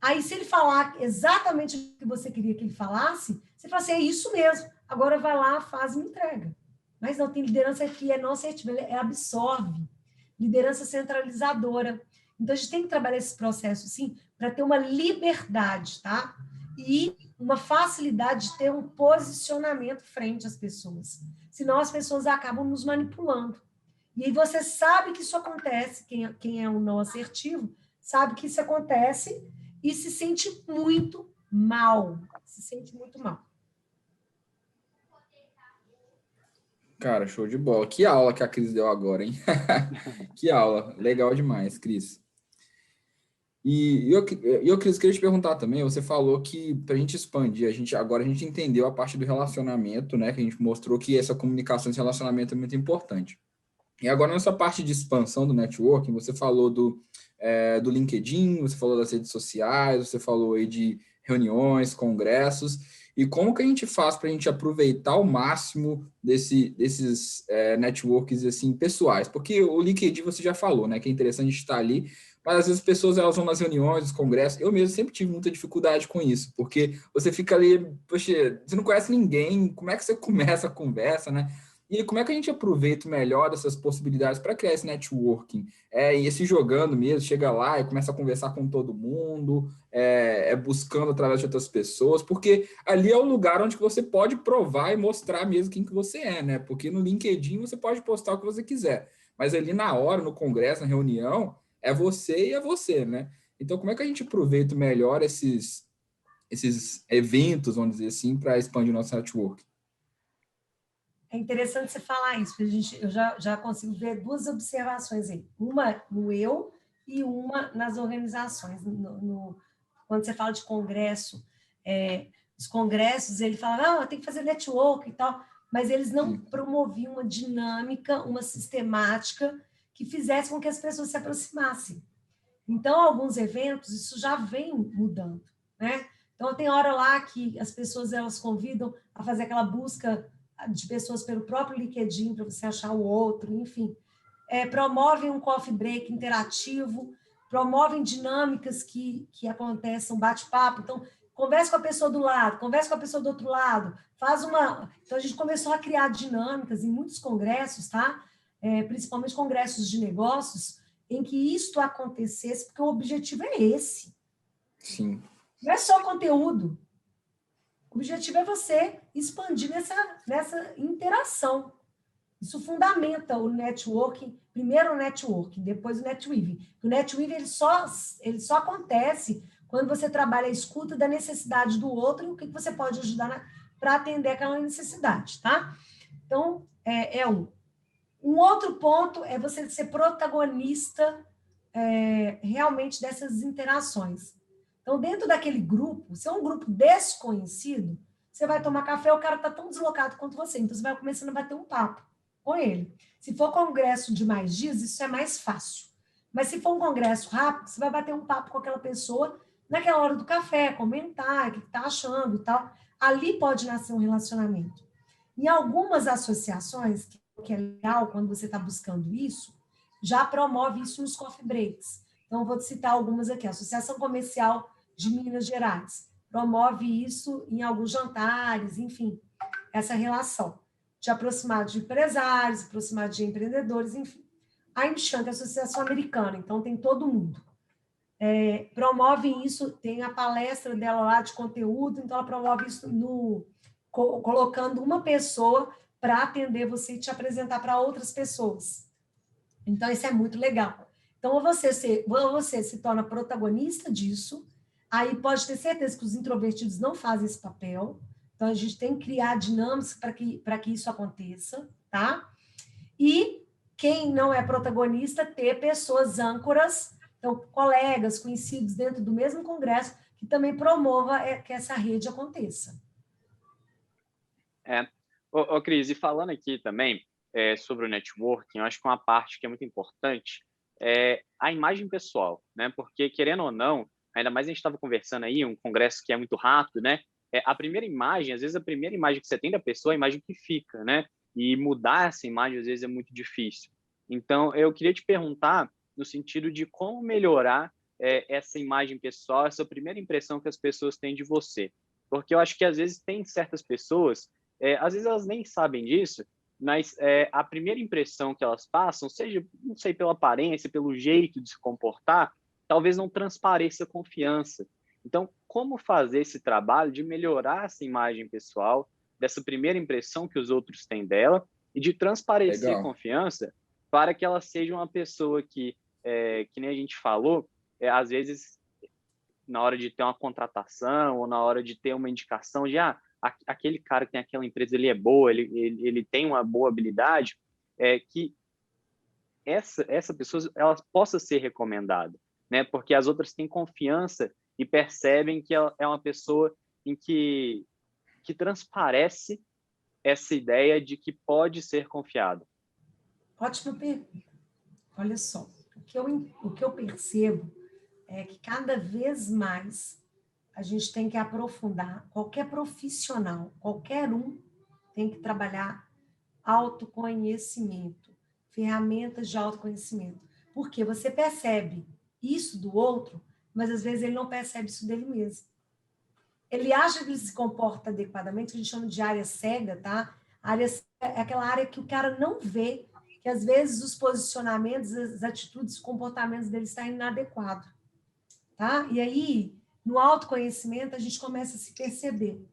Aí, se ele falar exatamente o que você queria que ele falasse, você fala assim, é isso mesmo. Agora vai lá, faz e me entrega. Mas não, tem liderança que é não assertiva, absorve. Liderança centralizadora. Então, a gente tem que trabalhar esse processo, sim, para ter uma liberdade, tá? E uma facilidade de ter um posicionamento frente às pessoas. Senão, as pessoas acabam nos manipulando. E aí você sabe que isso acontece, quem é um não assertivo, sabe que isso acontece e se sente muito mal. Se sente muito mal. Cara, show de bola. Que aula que a Cris deu agora, hein? Que aula. Legal demais, Cris. E eu, Cris, queria te perguntar também, você falou que para a gente expandir, agora a gente entendeu a parte do relacionamento, né? Que a gente mostrou que essa comunicação, esse relacionamento é muito importante. E agora, nessa parte de expansão do networking, você falou do LinkedIn, você falou das redes sociais, você falou aí de reuniões, congressos, e como que a gente faz para a gente aproveitar ao máximo desses networks assim, pessoais? Porque o LinkedIn você já falou, né, que é interessante estar ali, mas às vezes as pessoas elas vão nas reuniões, nos congressos, eu mesmo sempre tive muita dificuldade com isso, porque você fica ali, poxa, você não conhece ninguém, como é que você começa a conversa, né? E como é que a gente aproveita melhor dessas possibilidades para criar esse networking? E esse jogando mesmo, chega lá e começa a conversar com todo mundo, buscando através de outras pessoas, porque ali é o lugar onde você pode provar e mostrar mesmo quem que você é, né? Porque no LinkedIn você pode postar o que você quiser, mas ali na hora, no congresso, na reunião, é você e é você, né? Então, como é que a gente aproveita melhor esses eventos, vamos dizer assim, para expandir o nosso network? É interessante você falar isso, porque eu já consigo ver duas observações aí. Uma no eu e uma nas organizações. Quando você fala de congresso, os congressos, ele fala, tem que fazer network e tal, mas eles não promoviam uma dinâmica, uma sistemática que fizesse com que as pessoas se aproximassem. Então, alguns eventos, isso já vem mudando, né? Então, tem hora lá que as pessoas, elas convidam a fazer aquela busca de pessoas pelo próprio LinkedIn para você achar o outro, enfim. Promovem um coffee break interativo, promovem dinâmicas que acontecem, um bate-papo. Então, converse com a pessoa do lado, converse com a pessoa do outro lado, faz uma... Então, a gente começou a criar dinâmicas em muitos congressos, tá? Principalmente congressos de negócios, em que isto acontecesse, porque o objetivo é esse. Sim. Não é só conteúdo. O objetivo é você expandir nessa interação. Isso fundamenta o networking, primeiro o networking, depois o netweaving. O netweaving ele só acontece quando você trabalha a escuta da necessidade do outro e o que você pode ajudar para atender aquela necessidade, tá? Então, um outro ponto é você ser protagonista realmente dessas interações. Então, dentro daquele grupo, se é um grupo desconhecido, você vai tomar café, o cara está tão deslocado quanto você, então você vai começando a bater um papo com ele. Se for congresso de mais dias, isso é mais fácil. Mas se for um congresso rápido, você vai bater um papo com aquela pessoa naquela hora do café, comentar o que está achando e tal. Ali pode nascer um relacionamento. Em algumas associações, que é legal quando você está buscando isso, já promove isso nos coffee breaks. Então, vou citar algumas aqui. A Associação Comercial de Minas Gerais promove isso em alguns jantares, enfim, essa relação de aproximar de empresários, aproximar de empreendedores, enfim. A IMCHAN, que é a Associação Americana, então tem todo mundo. Promove isso, tem a palestra dela lá de conteúdo, então ela promove isso colocando uma pessoa para atender você e te apresentar para outras pessoas. Então, isso é muito legal. Então, ou você se torna protagonista disso, aí pode ter certeza que os introvertidos não fazem esse papel, então a gente tem que criar dinâmicas para que isso aconteça, tá? E quem não é protagonista, ter pessoas âncoras, então colegas, conhecidos dentro do mesmo congresso, que também promova que essa rede aconteça. Cris, e falando aqui também sobre o networking, eu acho que uma parte que é muito importante é a imagem pessoal, né? Porque, querendo ou não, ainda mais a gente estava conversando aí, um congresso que é muito rápido, né? A primeira imagem, às vezes a primeira imagem que você tem da pessoa é a imagem que fica, né? E mudar essa imagem, às vezes, é muito difícil. Então, eu queria te perguntar no sentido de como melhorar essa imagem pessoal, essa primeira impressão que as pessoas têm de você. Porque eu acho que, às vezes, tem certas pessoas, às vezes elas nem sabem disso, mas a primeira impressão que elas passam, seja, não sei, pela aparência, pelo jeito de se comportar, talvez não transpareça confiança. Então, como fazer esse trabalho de melhorar essa imagem pessoal, dessa primeira impressão que os outros têm dela, e de transparecer confiança para que ela seja uma pessoa que nem a gente falou, às vezes, na hora de ter uma contratação ou na hora de ter uma indicação de aquele cara que tem aquela empresa, ele é boa, ele tem uma boa habilidade, que essa pessoa ela possa ser recomendada, né? Porque as outras têm confiança e percebem que ela é uma pessoa em que transparece essa ideia de que pode ser confiado. Ótima pergunta. Olha só, o que eu percebo é que cada vez mais a gente tem que aprofundar, qualquer profissional, qualquer um tem que trabalhar autoconhecimento, ferramentas de autoconhecimento. Porque você percebe isso do outro, mas às vezes ele não percebe isso dele mesmo. Ele acha que ele se comporta adequadamente, que a gente chama de área cega, tá? A área cega é aquela área que o cara não vê, que às vezes os posicionamentos, as atitudes, os comportamentos dele estão inadequados, tá? E aí, no autoconhecimento, a gente começa a se perceber.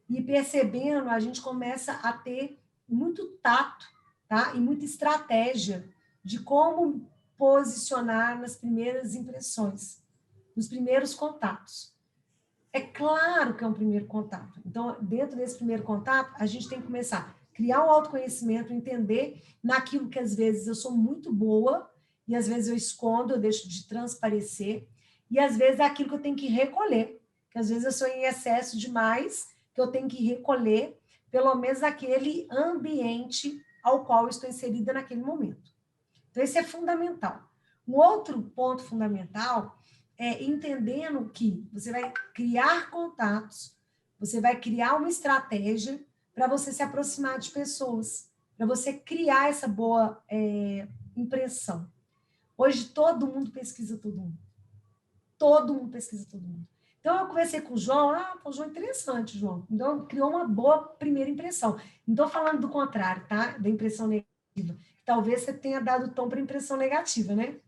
E percebendo, a gente começa a ter muito tato, tá? E muita estratégia de como posicionar nas primeiras impressões, nos primeiros contatos. É claro que é um primeiro contato. Então, dentro desse primeiro contato, a gente tem que começar criar um autoconhecimento, entender naquilo que às vezes eu sou muito boa e às vezes eu escondo, eu deixo de transparecer, e às vezes é aquilo que eu tenho que recolher, que às vezes eu sou em excesso demais, que eu tenho que recolher, pelo menos aquele ambiente ao qual eu estou inserida naquele momento. Então, esse é fundamental. Um outro ponto fundamental é entendendo que você vai criar contatos, você vai criar uma estratégia para você se aproximar de pessoas, para você criar essa boa impressão. Hoje, todo mundo pesquisa todo mundo. Todo mundo pesquisa todo mundo. Então, eu conversei com o João, o João é interessante, João. Então, criou uma boa primeira impressão. Não estou falando do contrário, tá? Da impressão negativa. Talvez você tenha dado tom para impressão negativa, né?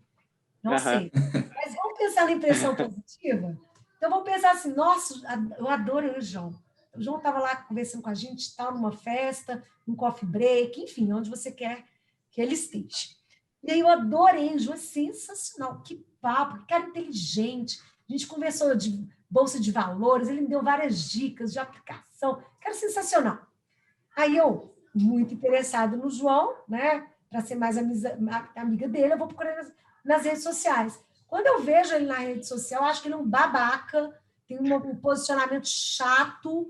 Não sei. Mas vamos pensar na impressão positiva? Então, vamos pensar assim, nossa, eu adoro o João. O João estava lá conversando com a gente, tal, numa festa, num coffee break, enfim, onde você quer que ele esteja. E aí eu adorei, o João é sensacional, que papo, que cara inteligente. A gente conversou de bolsa de valores, ele me deu várias dicas de aplicação, cara sensacional. Aí eu, muito interessada no João, né, para ser mais amiga dele, eu vou procurar nas redes sociais. Quando eu vejo ele na rede social, eu acho que ele é um babaca, tem um posicionamento chato,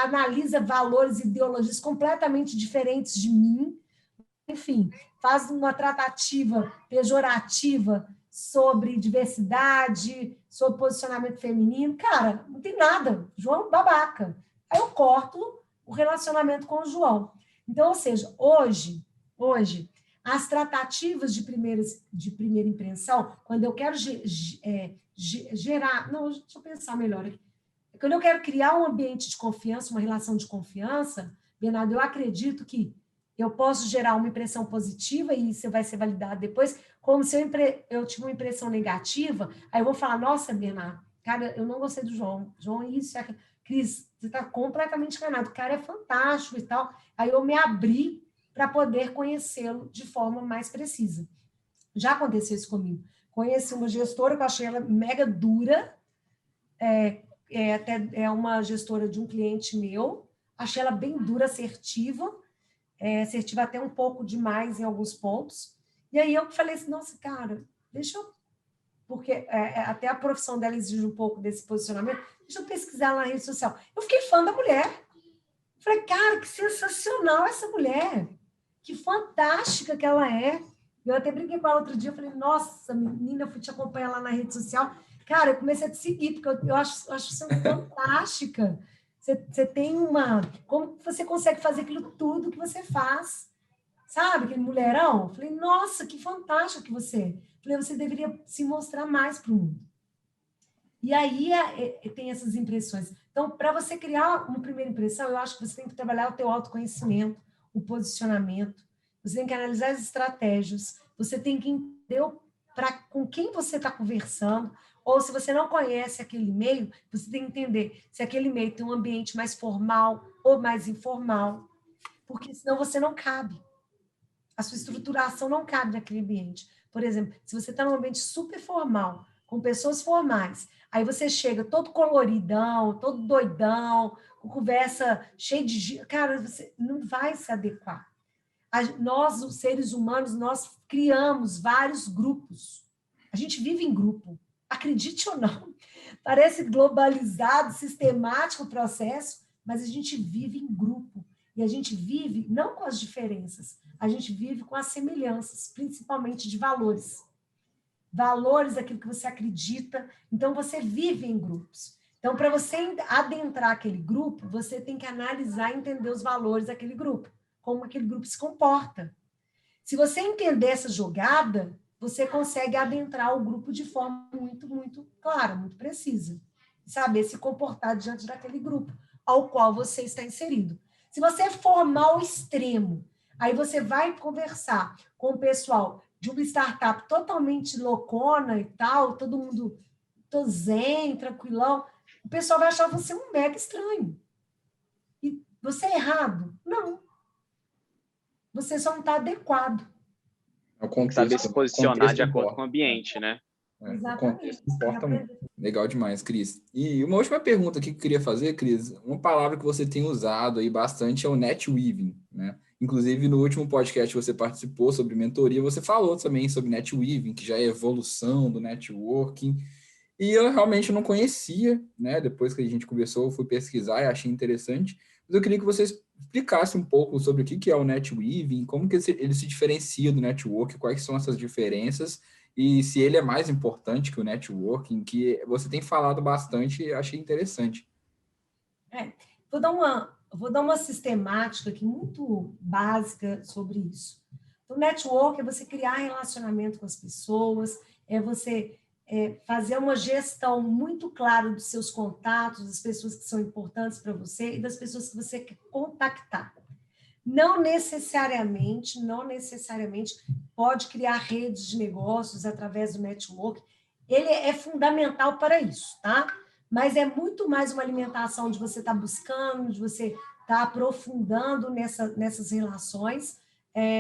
analisa valores e ideologias completamente diferentes de mim, enfim, faz uma tratativa pejorativa sobre diversidade, sobre posicionamento feminino. Cara, não tem nada. João babaca. Aí eu corto o relacionamento com o João. Então, ou seja, hoje, as tratativas de primeira impressão, quando eu quero gerar... Não, deixa eu pensar melhor aqui. Quando eu quero criar um ambiente de confiança, uma relação de confiança, Bernardo, eu acredito que eu posso gerar uma impressão positiva e isso vai ser validado depois, como se eu tive uma impressão negativa, aí eu vou falar, nossa, Bernardo, cara, eu não gostei do João. João, isso, é... Cris, você está completamente enganado, o cara é fantástico e tal. Aí eu me abri para poder conhecê-lo de forma mais precisa. Já aconteceu isso comigo. Conheci uma gestora que eu achei ela mega dura, até uma gestora de um cliente meu, achei ela bem dura, assertiva até um pouco demais em alguns pontos. E aí eu falei assim, nossa, cara, deixa eu... Porque até a profissão dela exige um pouco desse posicionamento, deixa eu pesquisar na rede social. Eu fiquei fã da mulher. Falei, cara, que sensacional essa mulher. Que fantástica que ela é. Eu até brinquei com ela outro dia, falei, nossa, menina, eu fui te acompanhar lá na rede social. Cara, eu comecei a te seguir, porque eu acho você fantástica. Você tem uma... Como você consegue fazer aquilo tudo que você faz? Sabe, aquele mulherão? Falei, nossa, que fantástico que você é. Falei, você deveria se mostrar mais para o mundo. E aí tem essas impressões. Então, para você criar uma primeira impressão, eu acho que você tem que trabalhar o teu autoconhecimento, o posicionamento, você tem que analisar as estratégias, você tem que entender com quem você está conversando, ou se você não conhece aquele meio, você tem que entender se aquele meio tem um ambiente mais formal ou mais informal, porque senão você não cabe. A sua estruturação não cabe naquele ambiente. Por exemplo, se você está num ambiente super formal, com pessoas formais, aí você chega todo coloridão, todo doidão, com conversa cheia de... Cara, você não vai se adequar. Nós, os seres humanos, nós criamos vários grupos. A gente vive em grupo. Acredite ou não. Parece globalizado, sistemático o processo, mas a gente vive em grupo. E a gente vive não com as diferenças, a gente vive com as semelhanças, principalmente de valores. Valores, aquilo que você acredita. Então, você vive em grupos. Então, para você adentrar aquele grupo, você tem que analisar e entender os valores daquele grupo, como aquele grupo se comporta. Se você entender essa jogada, você consegue adentrar o grupo de forma muito, muito clara, muito precisa. Saber se comportar diante daquele grupo ao qual você está inserido. Se você formar ao extremo, aí você vai conversar com o pessoal de uma startup totalmente loucona e tal, todo mundo zen, tranquilão, o pessoal vai achar você um mega estranho. E você é errado? Não. Você só não está adequado. Saber se posicionar de acordo com o ambiente, né? O contexto importa muito. Legal demais, Cris. E uma última pergunta aqui que eu queria fazer, Cris. Uma palavra que você tem usado aí bastante é o netweaving, né? Inclusive, no último podcast que você participou sobre mentoria, você falou também sobre netweaving, que já é evolução do networking. E eu realmente não conhecia, né? Depois que a gente conversou, eu fui pesquisar e achei interessante. Mas eu queria que você explicasse um pouco sobre o que é o netweaving, como que ele se diferencia do network, quais são essas diferenças e se ele é mais importante que o networking, que você tem falado bastante e achei interessante. Vou dar uma sistemática aqui muito básica sobre isso. O network é você criar relacionamento com as pessoas, é você fazer uma gestão muito clara dos seus contatos, das pessoas que são importantes para você e das pessoas que você quer contactar. Não necessariamente pode criar redes de negócios através do network. Ele é fundamental para isso, tá? Mas é muito mais uma alimentação de você estar buscando, de você estar aprofundando nessas relações,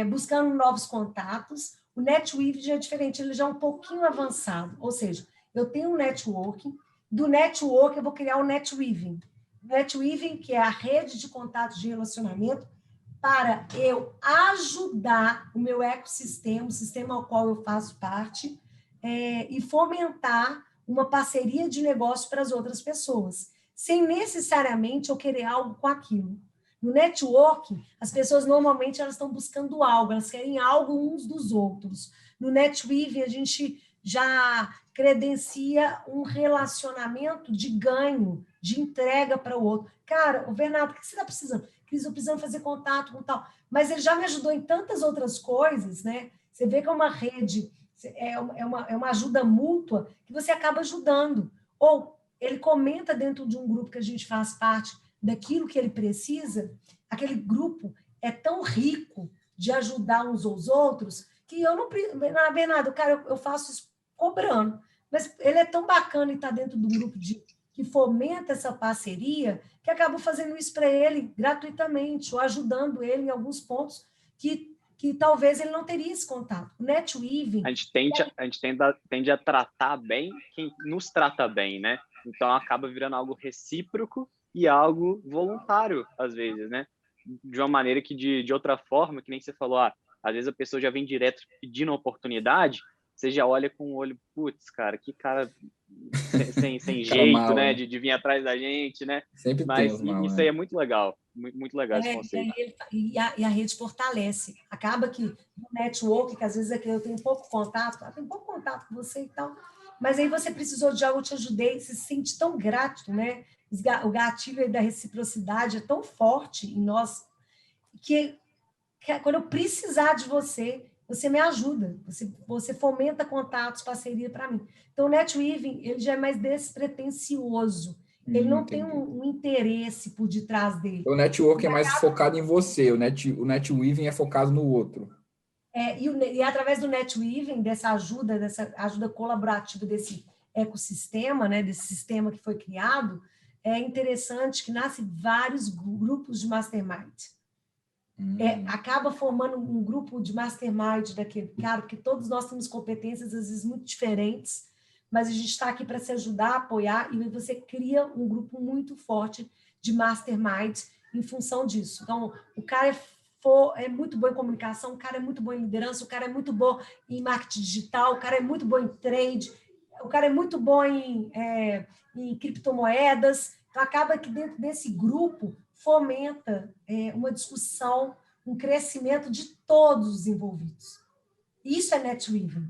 buscando novos contatos. O netweaving já é diferente, ele já é um pouquinho avançado. Ou seja, eu tenho um networking, do network eu vou criar o netweaving. Netweaving, que é a rede de contatos de relacionamento, para eu ajudar o meu ecossistema, o sistema ao qual eu faço parte, e fomentar uma parceria de negócio para as outras pessoas, sem necessariamente eu querer algo com aquilo. No networking, as pessoas normalmente elas estão buscando algo, elas querem algo uns dos outros. No netweaving, a gente já credencia um relacionamento de ganho, de entrega para o outro. Cara, o Bernardo, o que você está precisando? Cris, eu precisando fazer contato com tal. Mas ele já me ajudou em tantas outras coisas, né? Você vê que é uma rede, é uma ajuda mútua que você acaba ajudando. Ou ele comenta dentro de um grupo que a gente faz parte daquilo que ele precisa, aquele grupo é tão rico de ajudar uns aos outros que eu não... Bernardo, cara, eu faço isso cobrando. Mas ele é tão bacana e está dentro do grupo que fomenta essa parceria, que acabo fazendo isso para ele gratuitamente, ou ajudando ele em alguns pontos que talvez ele não teria esse contato. O netweaving... A gente tende a tratar bem quem nos trata bem, né? Então, acaba virando algo recíproco e algo voluntário, às vezes, né? De uma maneira que, de outra forma, que nem você falou, às vezes a pessoa já vem direto pedindo uma oportunidade, você já olha com o olho, putz, cara, que cara sem jeito, mal, né? De vir atrás da gente, né? Sempre Mas tem mal, isso aí é muito legal, muito legal esse conceito. E a rede fortalece. Acaba que no network, que às vezes eu tenho pouco contato com você e tal, mas aí você precisou de algo, eu te ajudei, você se sente tão grato, né? O gatilho da reciprocidade é tão forte em nós que quando eu precisar de você, você me ajuda, você fomenta contatos, parceria para mim. Então, o netweaving, ele já é mais despretensioso, ele não tem um interesse por detrás dele. O network é mais focado em você, o netweaving é focado no outro. E através do netweaving, dessa ajuda colaborativa desse ecossistema, né, desse sistema que foi criado, é interessante que nascem vários grupos de mastermind. Acaba formando um grupo de mastermind daquele cara, porque todos nós temos competências, às vezes, muito diferentes, mas a gente está aqui para se ajudar, apoiar, e você cria um grupo muito forte de mastermind em função disso. Então, o cara é muito bom em comunicação, o cara é muito bom em liderança, o cara é muito bom em marketing digital, o cara é muito bom em trade, o cara é muito bom em criptomoedas. Então, acaba que dentro desse grupo fomenta uma discussão, um crescimento de todos os envolvidos. Isso é netweaving.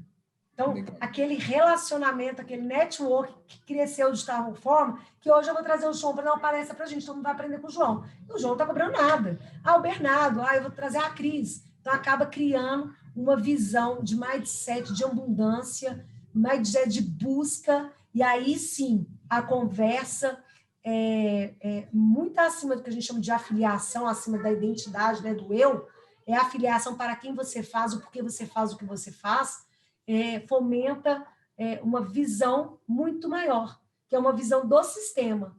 Então, aquele relacionamento, aquele network que cresceu de tal forma, que hoje eu vou trazer o João para dar uma palestra para a gente, todo mundo vai aprender com o João. E o João não está cobrando nada. O Bernardo, eu vou trazer a Cris. Então, acaba criando uma visão de mindset, de abundância, mindset de busca, e aí sim, a conversa muito acima do que a gente chama de afiliação, acima da identidade, né, do eu, é a afiliação para quem você faz, o porquê você faz o que você faz, fomenta uma visão muito maior, que é uma visão do sistema.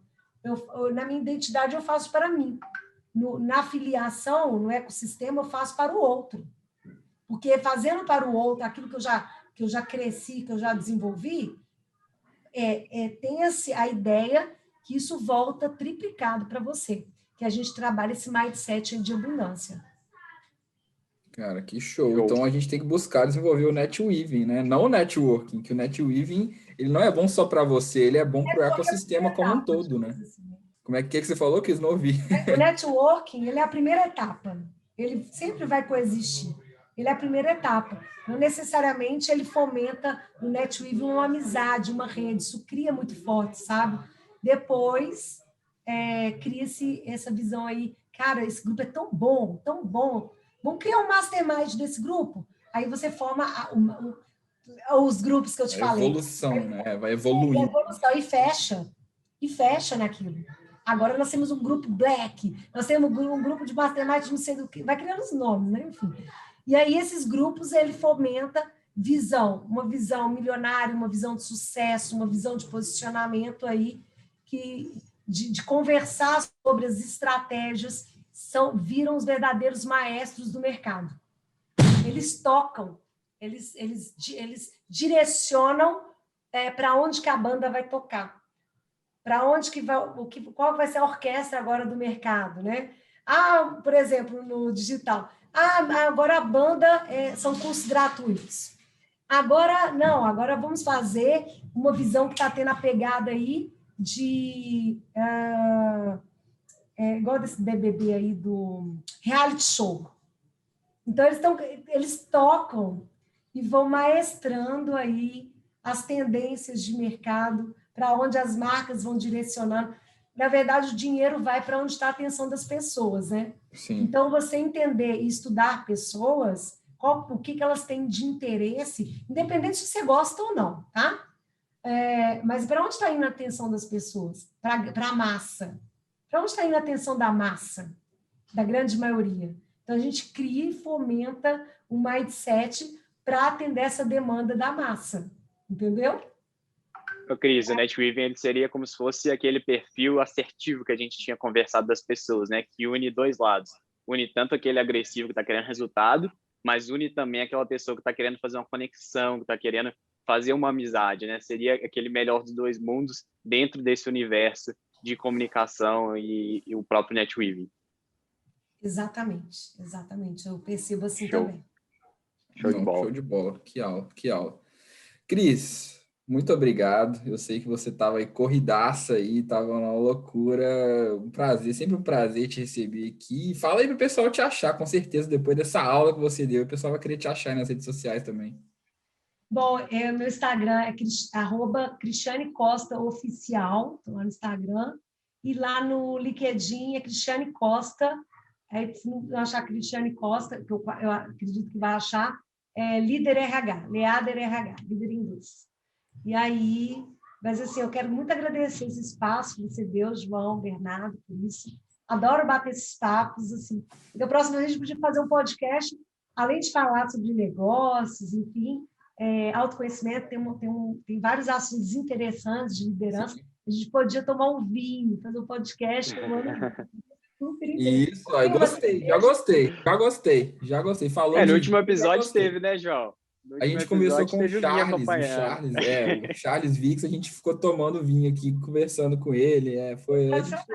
Na minha identidade, eu faço para mim. Na afiliação, no ecossistema, eu faço para o outro. Porque fazendo para o outro aquilo que eu já que eu já cresci, que eu já desenvolvi, tenha-se a ideia que isso volta triplicado para você, que a gente trabalha esse mindset de abundância. Cara, que show. Então a gente tem que buscar desenvolver o netweaving, né? Não o networking, que o netweaving ele não é bom só para você, ele é bom para o ecossistema como um todo, né? Como é que você falou, que não ouvi? O networking, ele é a primeira etapa. Ele sempre vai coexistir. Ele é a primeira etapa. Não necessariamente ele fomenta o netweaving, uma amizade, uma rede. Isso cria muito forte, sabe? Depois, cria-se essa visão aí. Cara, esse grupo é tão bom, tão bom. Vamos criar um mastermind desse grupo? Aí você forma os grupos que eu te falei. Evolução, né? Vai evoluir. Evolução e fecha naquilo. Agora nós temos um grupo Black, nós temos um grupo de mastermind, não sei do que, vai criando os nomes, né? Enfim. E aí esses grupos, ele fomenta visão, uma visão milionária, uma visão de sucesso, uma visão de posicionamento aí, de conversar sobre as estratégias, viram os verdadeiros maestros do mercado. Eles tocam, eles direcionam para onde que a banda vai tocar, para onde que vai, qual vai ser a orquestra agora do mercado, né? Por exemplo, no digital, agora a banda são cursos gratuitos. Agora vamos fazer uma visão que está tendo a pegada aí de igual desse BBB aí do reality show. Então, eles tocam e vão maestrando aí as tendências de mercado, para onde as marcas vão direcionando. Na verdade, o dinheiro vai para onde está a atenção das pessoas, né? Sim. Então, você entender e estudar pessoas, o que elas têm de interesse, independente se você gosta ou não, tá? Mas para onde está indo a atenção das pessoas? Para a massa. Para onde está indo a atenção da massa? Da grande maioria. Então, a gente cria e fomenta um mindset para atender essa demanda da massa. Entendeu? Cris, o netweaving ele seria como se fosse aquele perfil assertivo que a gente tinha conversado das pessoas, né? Que une dois lados. Une tanto aquele agressivo que está querendo resultado, mas une também aquela pessoa que está querendo fazer uma conexão, que está querendo fazer uma amizade, né? Seria aquele melhor dos dois mundos dentro desse universo de comunicação e o próprio netweaving. Exatamente. Eu percebo assim também. Show de bola. Que aula. Cris, muito obrigado. Eu sei que você estava aí corridaça aí, estava uma loucura. Um prazer, sempre um prazer te receber aqui. Fala aí para o pessoal te achar, com certeza, depois dessa aula que você deu, o pessoal vai querer te achar aí nas redes sociais também. Bom, meu Instagram é @Cristiane Costa Oficial, estou lá no Instagram, e lá no LinkedIn é Cristiane Costa. Se não achar Cristiane Costa, que eu acredito que vai achar, líder RH, Leader RH, líder em inglês. E aí, mas assim, eu quero muito agradecer esse espaço que você deu, João, Bernardo, por isso. Adoro bater esses papos, assim. Da próxima vez a gente podia fazer um podcast, além de falar sobre negócios, enfim, autoconhecimento, tem vários assuntos interessantes de liderança. A gente podia tomar um vinho, fazer um podcast tomando Isso, já gostei. Falou no último episódio teve, né, João? A gente conversou com o Charles Vix, a gente ficou tomando vinho aqui, conversando com ele. Se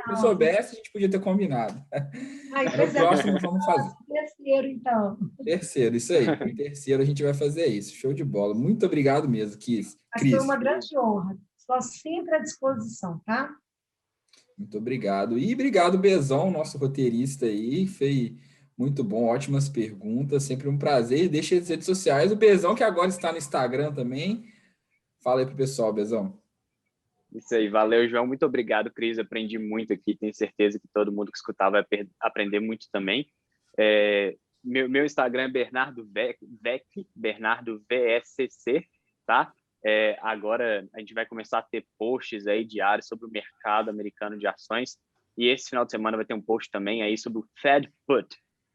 eu soubesse, a gente podia ter combinado. No próximo, vamos fazer. Terceiro, então. Terceiro, isso aí. No terceiro, a gente vai fazer isso. Show de bola. Muito obrigado mesmo, Cris. Foi uma grande honra. Estou sempre à disposição, tá? Muito obrigado. E obrigado, Bezão, nosso roteirista aí. Foi muito bom, ótimas perguntas. Sempre um prazer. Deixa as redes sociais. O Bezão, que agora está no Instagram também. Fala aí pro pessoal, Bezão. Isso aí, valeu, João. Muito obrigado, Cris. Aprendi muito aqui. Tenho certeza que todo mundo que escutar vai aprender muito também. Meu Instagram é Bernardo Vec, Bernardo VSC, tá? Agora a gente vai começar a ter posts aí diários sobre o mercado americano de ações, e esse final de semana vai ter um post também aí sobre o Fed Put.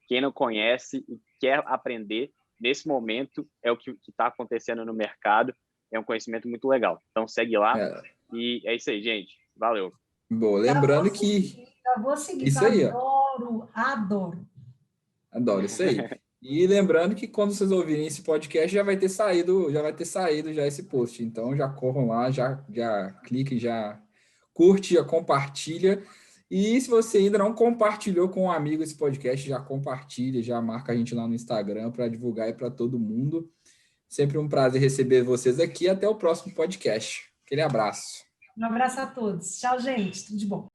Quem não conhece e quer aprender, nesse momento é o que está acontecendo no mercado, é um conhecimento muito legal. Então segue lá e é isso aí, gente. Valeu. Bom, lembrando que... Eu vou seguir, isso aí, adoro. Adoro, isso aí. E lembrando que quando vocês ouvirem esse podcast já vai ter saído já esse post. Então já corram lá, já clique, já curte, já compartilha. E se você ainda não compartilhou com um amigo esse podcast, já compartilha, já marca a gente lá no Instagram para divulgar aí para todo mundo. Sempre um prazer receber vocês aqui. Até o próximo podcast. Aquele abraço. Um abraço a todos. Tchau, gente. Tudo de bom.